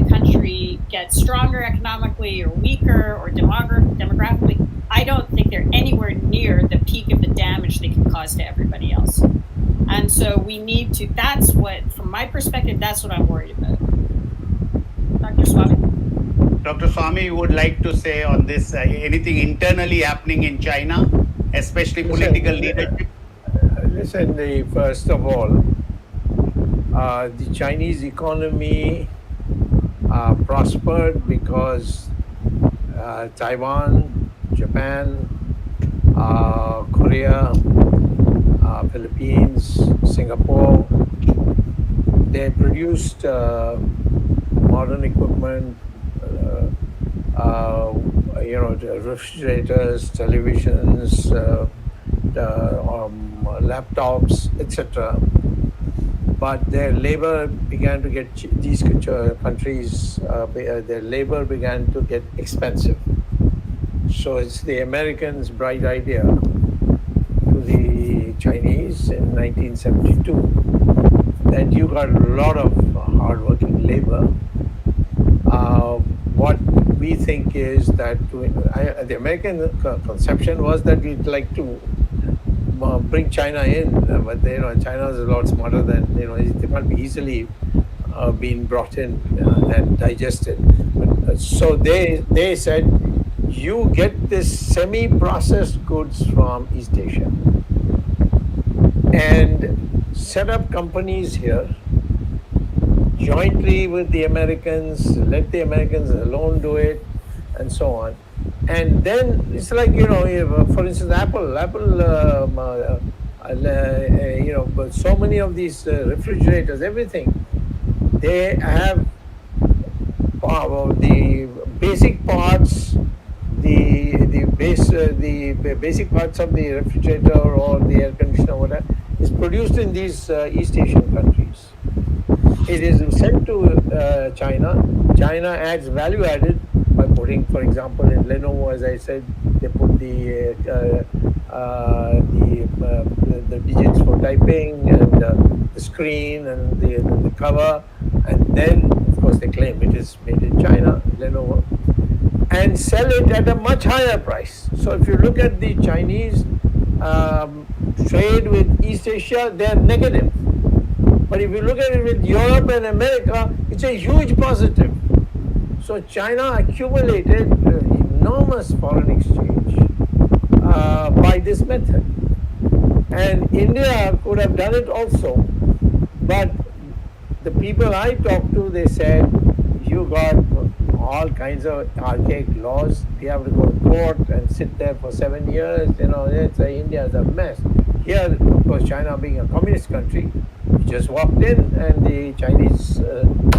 S3: country gets stronger economically or weaker or demographically, I don't think they're anywhere near the peak of the damage they can cause to everybody else. And so we need to, from my perspective, that's what I'm worried about. Dr. Swamy?
S1: Dr. Swamy, you would like to say on this anything internally happening in China, especially political leadership?
S2: Listen, first of all, the Chinese economy prospered because Taiwan, Japan, Korea, Philippines, Singapore, they produced modern equipment, refrigerators, televisions, laptops, etc. But their labor began to get, these countries, their labor began to get expensive. So it's the Americans' bright idea to the Chinese in 1972 that you got a lot of hardworking labor. What we think is that the American conception was that we'd like to bring China in, but China is a lot smarter than, they can't be easily being brought in and digested. So they said, you get this semi-processed goods from East Asia and set up companies here jointly with the Americans, let the Americans alone do it, and so on. And then it's like, for instance, Apple, but so many of these refrigerators, everything, they have the basic parts, the basic parts of the refrigerator or the air conditioner, whatever, is produced in these East Asian countries. It is sent to China. China adds value added by putting, for example, in Lenovo, as I said, they put the digits for typing and the screen and the cover, and then of course they claim it is made in China, Lenovo, and sell it at a much higher price. So if you look at the Chinese trade with East Asia, they are negative. But if you look at it with Europe and America, it's a huge positive. So China accumulated enormous foreign exchange by this method. And India could have done it also, but the people I talked to, they said, you got all kinds of archaic laws. We have to go to court and sit there for 7 years. India is a mess. Here, of course, China being a communist country, you just walked in and the Chinese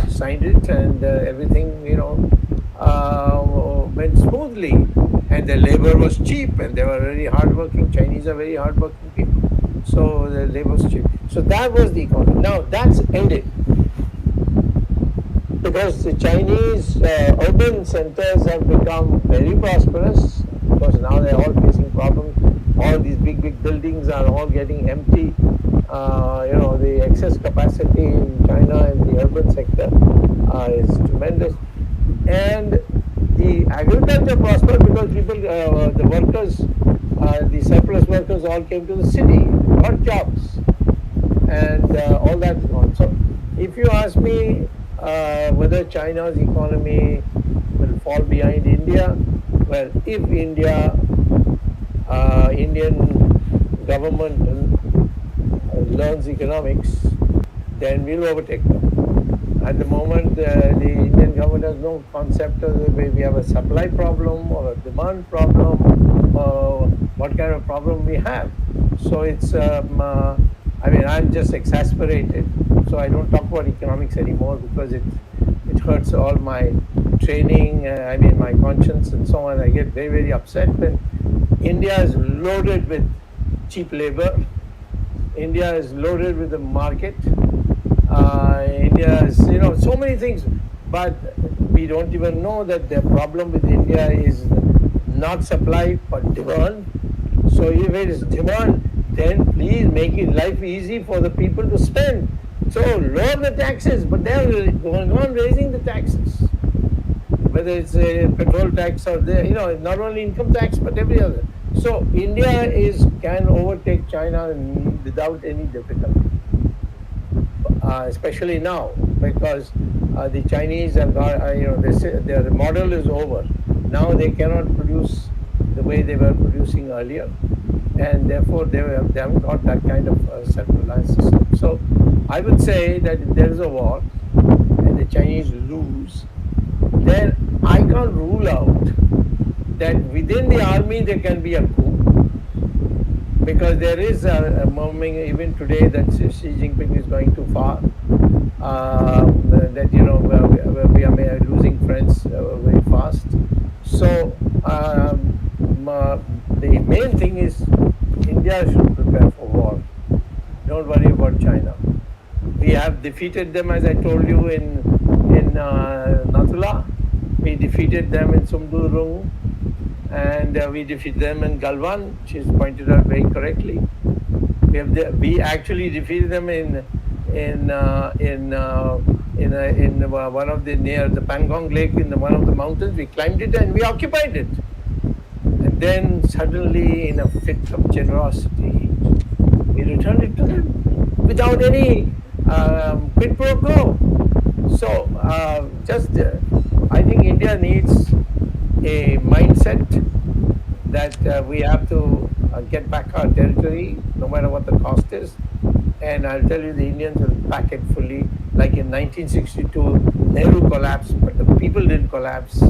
S2: signed it, and everything, went smoothly. And the labor was cheap, and they were very hardworking. Chinese are very hardworking people. So the labor was cheap. So that was the economy. Now that's ended, because the Chinese urban centers have become very prosperous, because now they're all facing problems. All these big buildings are all getting empty. The excess capacity in China in the urban sector is tremendous. And the agriculture prospered because people, the workers, the surplus workers all came to the city, got jobs, and all that is gone. So if you ask me whether China's economy will fall behind India, well, if Indian government learns economics, then we'll overtake them. At the moment, the Indian government has no concept of the way we have a supply problem or a demand problem, or what kind of problem we have. So it's, I'm just exasperated. So I don't talk about economics anymore, because it hurts all my training, my conscience and so on. I get very, very upset when India is loaded with cheap labor. India is loaded with the market. India is, so many things, but we don't even know that the problem with India is not supply but demand. So if it is demand, then please make it life easy for the people to spend. So lower the taxes, but they're going on raising the taxes, whether it's a petrol tax or not only income tax but every other. So India can overtake China without any difficulty. Especially now, because the Chinese have got, their model is over. Now they cannot produce the way they were producing earlier, and therefore they haven't got that kind of centralized system. So I would say that if there is a war and the Chinese lose, then I can't rule out that within the army there can be a coup. Because there is a murmuring even today that Xi Jinping is going too far, that we are losing friends very fast. So the main thing is India should prepare for war. Don't worry about China. We have defeated them, as I told you, in Nathula. We defeated them in Sumdurung. And we defeated them in Galwan, which is pointed out very correctly. We actually defeated them in one of near the Pangong Lake in one of the mountains. We climbed it and we occupied it. And then suddenly, in a fit of generosity, we returned it to them without any quid pro quo. So I think India needs a mindset that we have to get back our territory, no matter what the cost is. And I'll tell you, the Indians will pack it fully. Like in 1962, Nehru collapsed, but the people didn't collapse.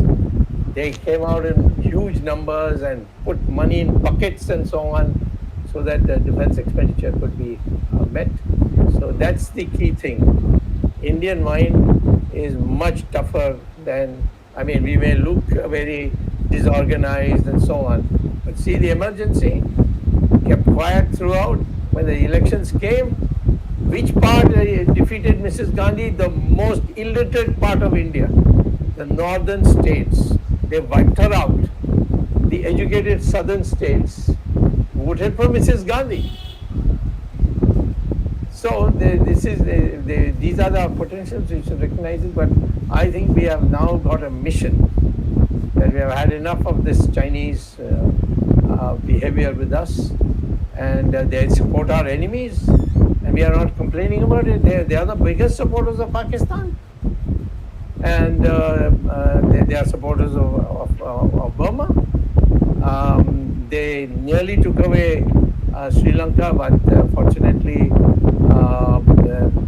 S2: They came out in huge numbers and put money in buckets and so on, so that the defense expenditure could be met. So that's the key thing. Indian mind is much tougher than, we may look very disorganized and so on, but see the emergency, kept quiet throughout. When the elections came, which part defeated Mrs. Gandhi? The most illiterate part of India, the northern states. They wiped her out. The educated southern states voted for Mrs. Gandhi. So these are the potentials we should recognize it. But I think we have now got a mission that we have had enough of this Chinese behavior with us, and they support our enemies, and we are not complaining about it. They are the biggest supporters of Pakistan, and they are supporters of Burma. They nearly took away Sri Lanka, but fortunately,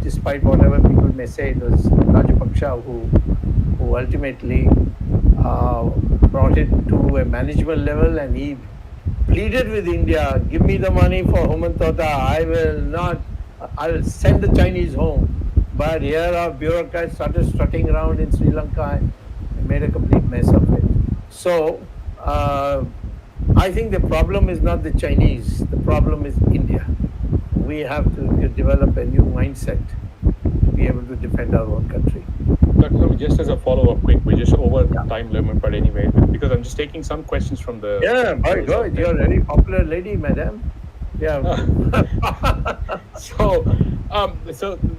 S2: despite whatever people may say, it was Rajapaksa who ultimately brought it to a management level, and he pleaded with India, give me the money for Humantota, I will send the Chinese home. But here our bureaucrats started strutting around in Sri Lanka and made a complete mess of it. So I think the problem is not the Chinese, the problem is India. We have to develop a new mindset to be able to defend our own country.
S4: Dr. Swamy, just as a follow-up quick, we're just over time limit, but anyway, because I'm just taking some questions from the...
S2: Yeah, by God, you're a very popular lady, madam. Yeah.
S4: So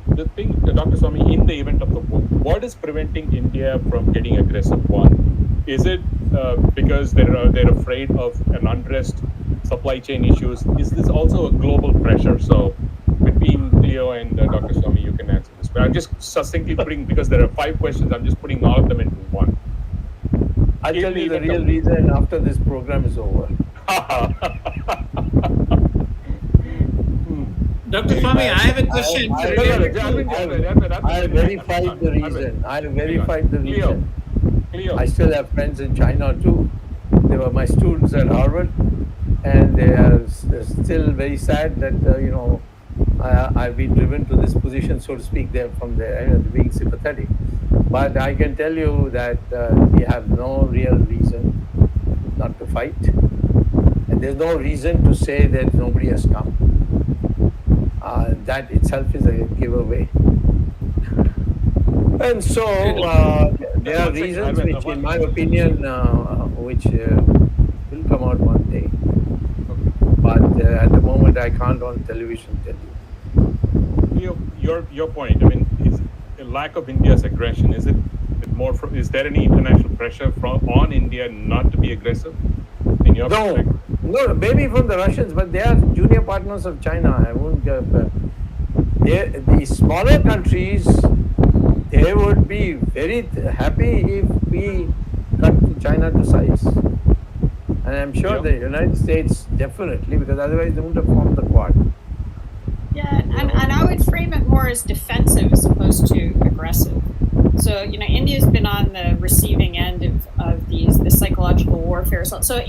S4: the thing, Dr. Swamy, in the event of the war, what is preventing India from getting aggressive? One, is it because they're afraid of an unrest, supply chain issues? Is this also a global pressure? So between Cleo and Dr. Swamy, you can answer this. But I'm just succinctly putting, because there are 5 questions, I'm just putting all of them into one.
S2: I'll tell you the real reason after this program is over.
S5: Dr. Swamy, I have a question.
S2: I have verified the reason. I have verified the reason. I still have friends in China too. They were my students at Harvard, and they are still very sad that I've been driven to this position, so to speak. They're from there, being sympathetic. But I can tell you that we have no real reason not to fight, and there's no reason to say that nobody has come. That itself is a giveaway. And so there are reasons which, in my opinion, which will come out one day. But at the moment, I can't on television tell you.
S4: Your point. I mean, is a lack of India's aggression? Is it more from? Is there any international pressure on India not to be aggressive? In your perspective?
S2: No, maybe from the Russians, but they are junior partners of China. I won't. The smaller countries, they would be very happy if we cut China to size. And I'm sure the United States definitely, because otherwise they wouldn't have formed the Quad.
S3: Yeah, and I would frame it more as defensive as opposed to aggressive. So, India's been on the receiving end of the psychological warfare. So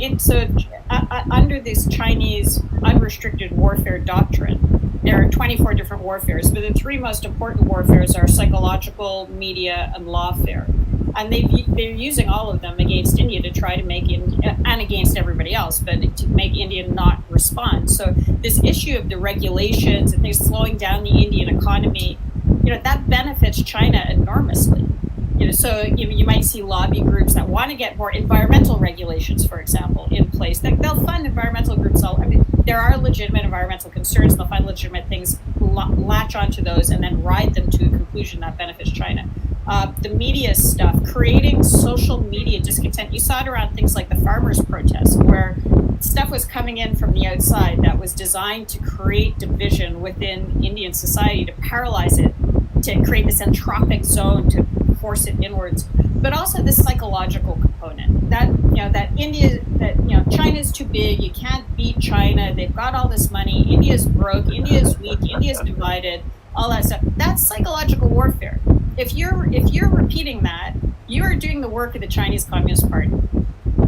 S3: under this Chinese unrestricted warfare doctrine, there are 24 different warfares, but the 3 most important warfares are psychological, media, and lawfare. And they're using all of them against India to try to make India, and against everybody else, but to make India not respond. So this issue of the regulations and things slowing down the Indian economy, that benefits China enormously. So you might see lobby groups that want to get more environmental regulations, for example, in place. They'll fund environmental groups. There are legitimate environmental concerns. They'll find legitimate things, latch onto those, and then ride them to a conclusion that benefits China. The media stuff, creating social media discontent. You saw it around things like the farmers' protests, where stuff was coming in from the outside that was designed to create division within Indian society, to paralyze it, to create this entropic zone, to force it inwards. But also this psychological component that China's too big, you can't beat China, they've got all this money, India's broke, India's weak, India's divided, all that stuff. That's psychological warfare. If you're repeating that, you are doing the work of the Chinese Communist Party.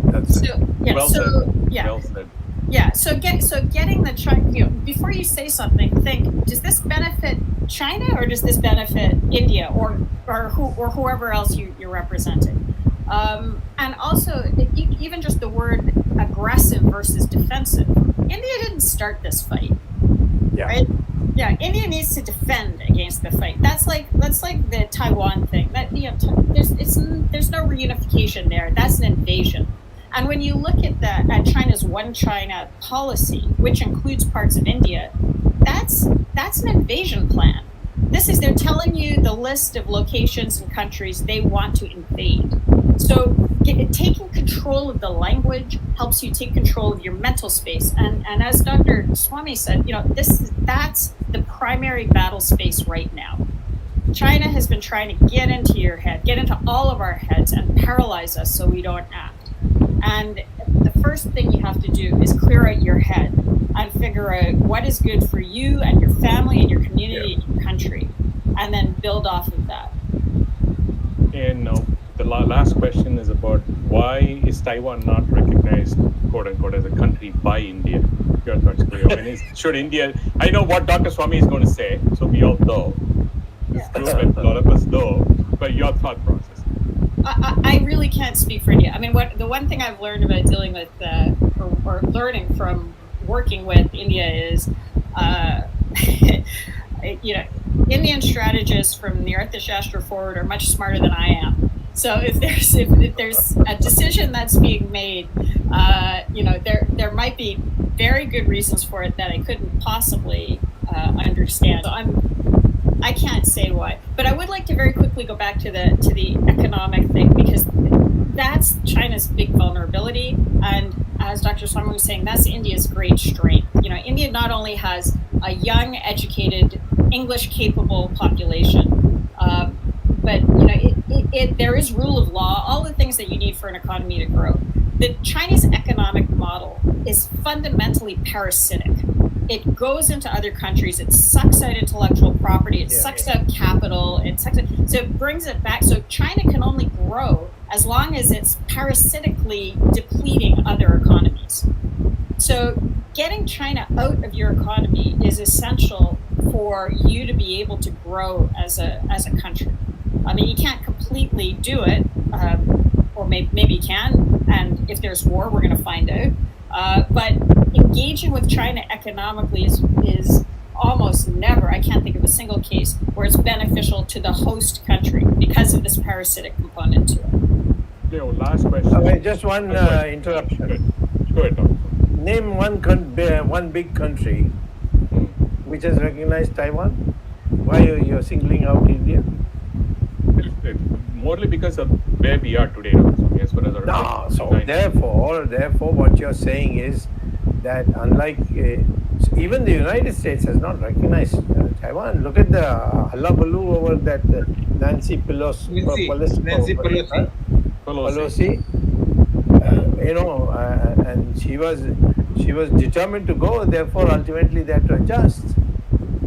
S2: That's
S4: well said.
S3: Yeah. So getting the China, before you say something, think: does this benefit China or does this benefit India or whoever else you're representing? And also, even just the word aggressive versus defensive. India didn't start this fight, right? Yeah, India needs to defend against the fight. That's like the Taiwan thing. That there's no reunification there. That's an invasion. And when you look at China's One China policy, which includes parts of India, that's an invasion plan. They're telling you the list of locations and countries they want to invade. So taking control of the language helps you take control of your mental space. And as Dr. Swamy said, that's the primary battle space right now. China has been trying to get into your head, get into all of our heads, and paralyze us so we don't act. And the first thing you have to do is clear out your head and figure out what is good for you and your family and your community and your country, and then build off of that.
S4: And the last question is about why is Taiwan not recognized, quote unquote, as a country by India? Your thoughts, Cleo. Should India? I know what Dr. Swamy is going to say, so we all know. It's true that a lot of us know, but your thought process.
S3: I really can't speak for India. I mean, the one thing I've learned about dealing with, or learning from working with India is, Indian strategists from the Arthashastra forward are much smarter than I am. So if there's a decision that's being made, there might be very good reasons for it that I couldn't possibly understand. So I can't say why, but I would like to very quickly go back to the economic thing, because that's China's big vulnerability, and as Dr. Swamy was saying, that's India's great strength. India not only has a young, educated, English-capable population, but there is rule of law, all the things that you need for an economy to grow. The Chinese economic model is fundamentally parasitic. It goes into other countries, it sucks out intellectual property, it sucks out capital, so it brings it back. So China can only grow as long as it's parasitically depleting other economies. So getting China out of your economy is essential for you to be able to grow as a country. I mean, you can't completely do it, or maybe you can, and if there's war, we're going to find out. But engaging with China economically is almost never, I can't think of a single case where it's beneficial to the host country because of this parasitic component to it.
S4: Leo, last question.
S2: Okay, just one interruption.
S4: Go ahead, Doctor.
S2: Name one big country which has recognized Taiwan. Why you're singling out India?
S4: Morely because of where we are today. As far as our
S2: No, so therefore, what you're saying is that unlike even the United States has not recognized Taiwan. Look at the hullabaloo over that Nancy Pelosi. And she was determined to go. Therefore, ultimately, they had to adjust.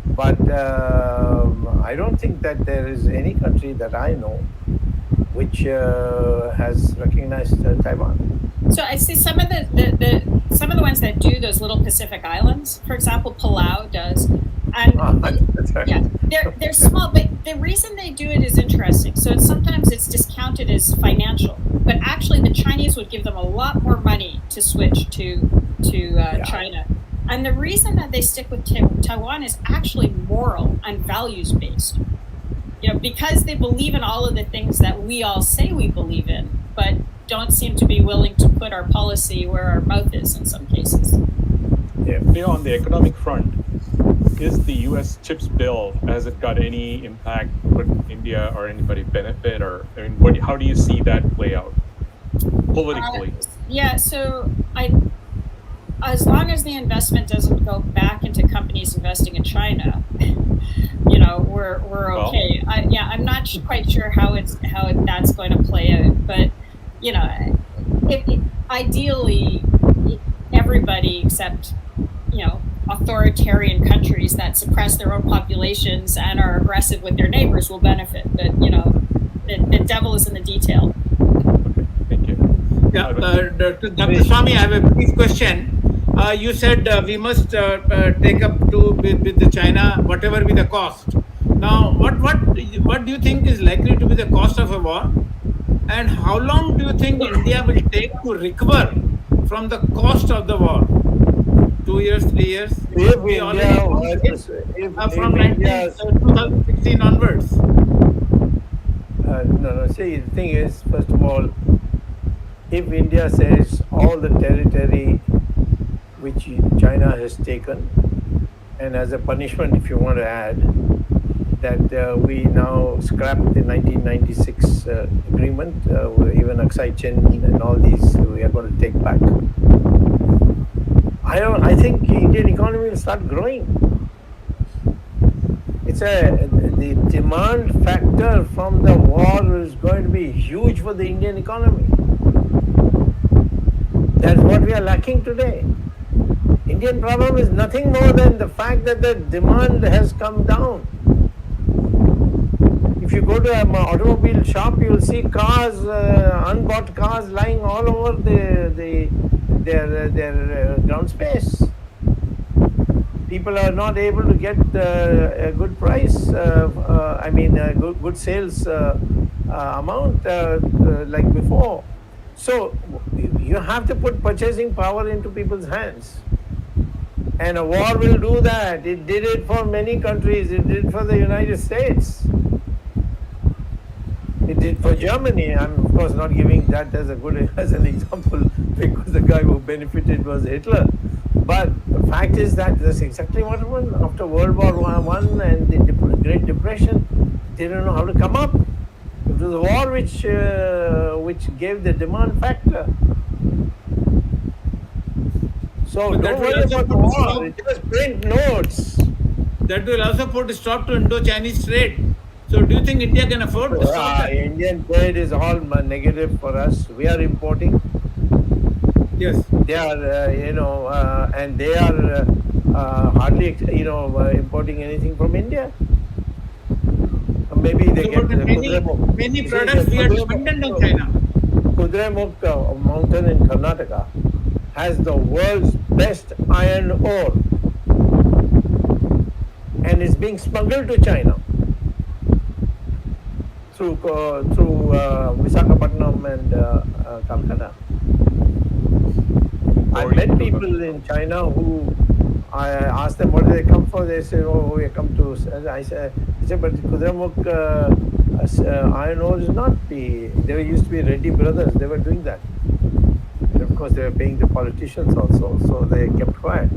S2: But I don't think that there is any country that I know which has recognized Taiwan.
S3: So I see some of the ones that do, those little Pacific islands, for example, Palau does, and they're small. But the reason they do it is interesting. So sometimes it's discounted as financial, but actually the Chinese would give them a lot more money to switch to China. And the reason that they stick with Taiwan is actually moral and values based. Because they believe in all of the things that we all say we believe in, but don't seem to be willing to put our policy where our mouth is in some cases.
S4: Yeah. On the economic front, is the U.S. CHIPS bill, has it got any impact? Would India or anybody benefit? Or how do you see that play out politically?
S3: So as long as the investment doesn't go back into companies investing in China, we're okay. I'm not quite sure how that's going to play out, but ideally, everybody except authoritarian countries that suppress their own populations and are aggressive with their neighbors will benefit. But the devil is in the detail.
S4: Okay, thank you.
S5: Yeah, Dr. Swamy, I have a brief question. You said we must take up with the China whatever be the cost. Now, what do you think is likely to be the cost of a war, and how long do you think India will take to recover from the cost of the war? 2 years, 3 years?
S2: If
S5: We
S2: India
S5: already
S2: was,
S5: from 2016 onwards.
S2: No. See, the thing is, first of all, if India says all the territory which China has taken, and as a punishment, if you want to add, that we now scrap the 1996 agreement, even Aksai Chin and all these, we are going to take back. I think Indian economy will start growing. The the demand factor from the war is going to be huge for the Indian economy. That's what we are lacking today. Indian problem is nothing more than the fact that the demand has come down. If you go to an automobile shop, you will see cars, unbought cars lying all over their ground space. People are not able to get a good price, good sales amount like before. So you have to put purchasing power into people's hands. And a war will do that. It did it for many countries. It did it for the United States. It did for Germany. I'm of course not giving that as an example because the guy who benefited was Hitler. But the fact is that that's exactly what happened after World War I and the Great Depression. They didn't know how to come up. It was a war which gave the demand factor. So
S5: But
S2: don't worry about the war. Just print notes.
S5: That will also put a stop to Indo-Chinese trade. So do you think India can afford to stop that?
S2: Indian trade is all negative for us. We are importing.
S5: Yes.
S2: They are, and they are hardly, importing anything from India. Maybe they get
S5: many products we are dependent on China.
S2: Kudremukh mountain in Karnataka has the world's best iron ore, and is being smuggled to China through Visakhapatnam and Calcutta. I met people in China who I asked them what do they come for. They say, "Oh, we come to." I said, "But Kudremukh iron ore is not the." There used to be Reddy brothers. They were doing that, and of course they were paying the politicians also, so they kept quiet.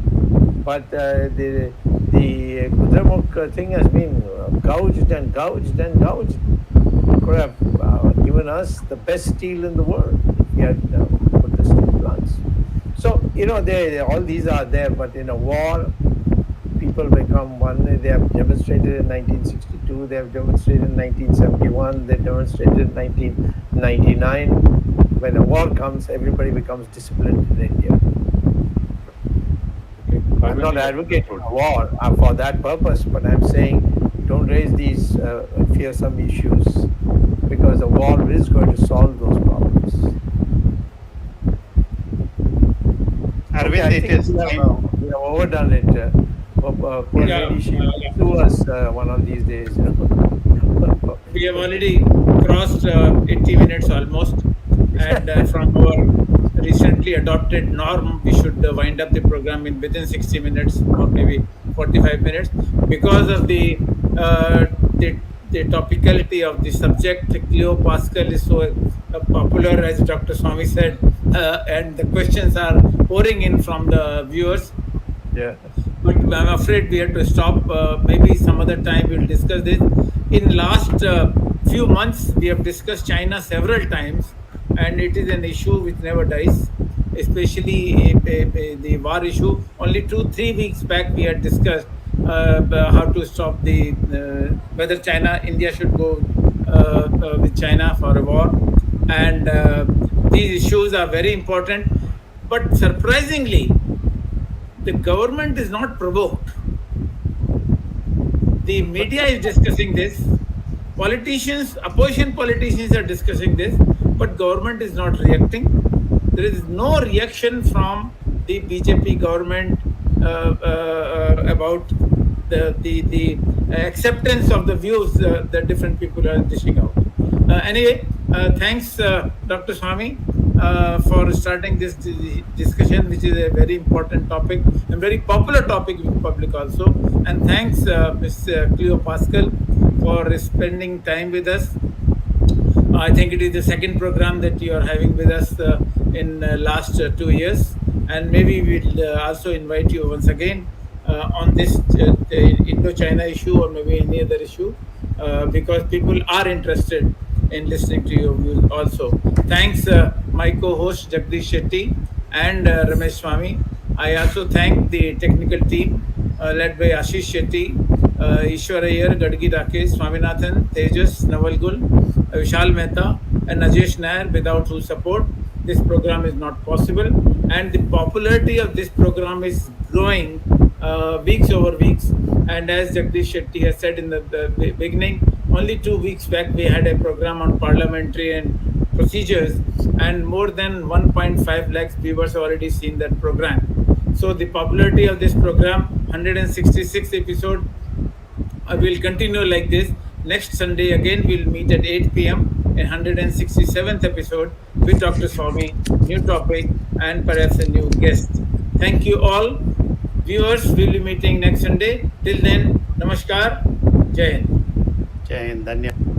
S2: But the Kudremukh thing has been gouged and gouged and gouged. Could have given us the best steel in the world if we had put the steel plants. So, all these are there, but in a war, people become one. They have demonstrated in 1962, they have demonstrated in 1971, they demonstrated in 1999. When a war comes, everybody becomes disciplined in India.
S4: Okay.
S2: I'm not advocating a war for that purpose, but I'm saying don't raise these fearsome issues because a war is going to solve those problems.
S1: Arvind, it is
S2: we have overdone it. Poor lady, she will sue us one of these days.
S5: We have already crossed 80 minutes almost, and from our recently adopted norm, we should wind up the program within 60 minutes or maybe 45 minutes because of the topicality of the subject. Cleo Paskal is so popular, as Dr. Swamy said, and the questions are pouring in from the viewers.
S2: Yeah.
S5: But I'm afraid we have to stop. Maybe some other time we'll discuss this. In last few months, we have discussed China several times, and it is an issue which never dies, especially the war issue. Only 2-3 weeks back, we had discussed how to stop whether India should go with China for a war. And these issues are very important. But surprisingly, the government is not provoked. The media is discussing this. Opposition politicians are discussing this, but government is not reacting. There is no reaction from the BJP government about the acceptance of the views that different people are dishing out. Anyway, thanks, Dr. Swamy, for starting this discussion, which is a very important topic and very popular topic with the public also. And thanks, Ms. Cleo Paskal, for spending time with us. I think it is the second program that you are having with us in last 2 years. And maybe we'll also invite you once again on this Indo-China issue or maybe any other issue because people are interested in listening to your views also. Thanks, my co-host Jagdish Shetty and Ramesh Swamy. I also thank the technical team led by Ashish Shetty Ishwar Iyer, Gadgi Rakesh, Swaminathan, Tejas, Navalgul, Vishal Mehta, and Najesh Nair, without whose support this program is not possible. And the popularity of this program is growing weeks over weeks. And as Jagdish Shetty has said in the beginning, only 2 weeks back we had a program on parliamentary and procedures, and more than 1.5 lakhs viewers have already seen that program. So the popularity of this program, 166th episode, will continue like this. Next Sunday again we'll meet at 8 p.m. in 167th episode with Dr. Swamy, new topic and perhaps a new guest. Thank you all. Viewers, we'll be meeting next Sunday. Till then, namaskar. Jai Hind.
S1: Jai Hind. Dhanyavad.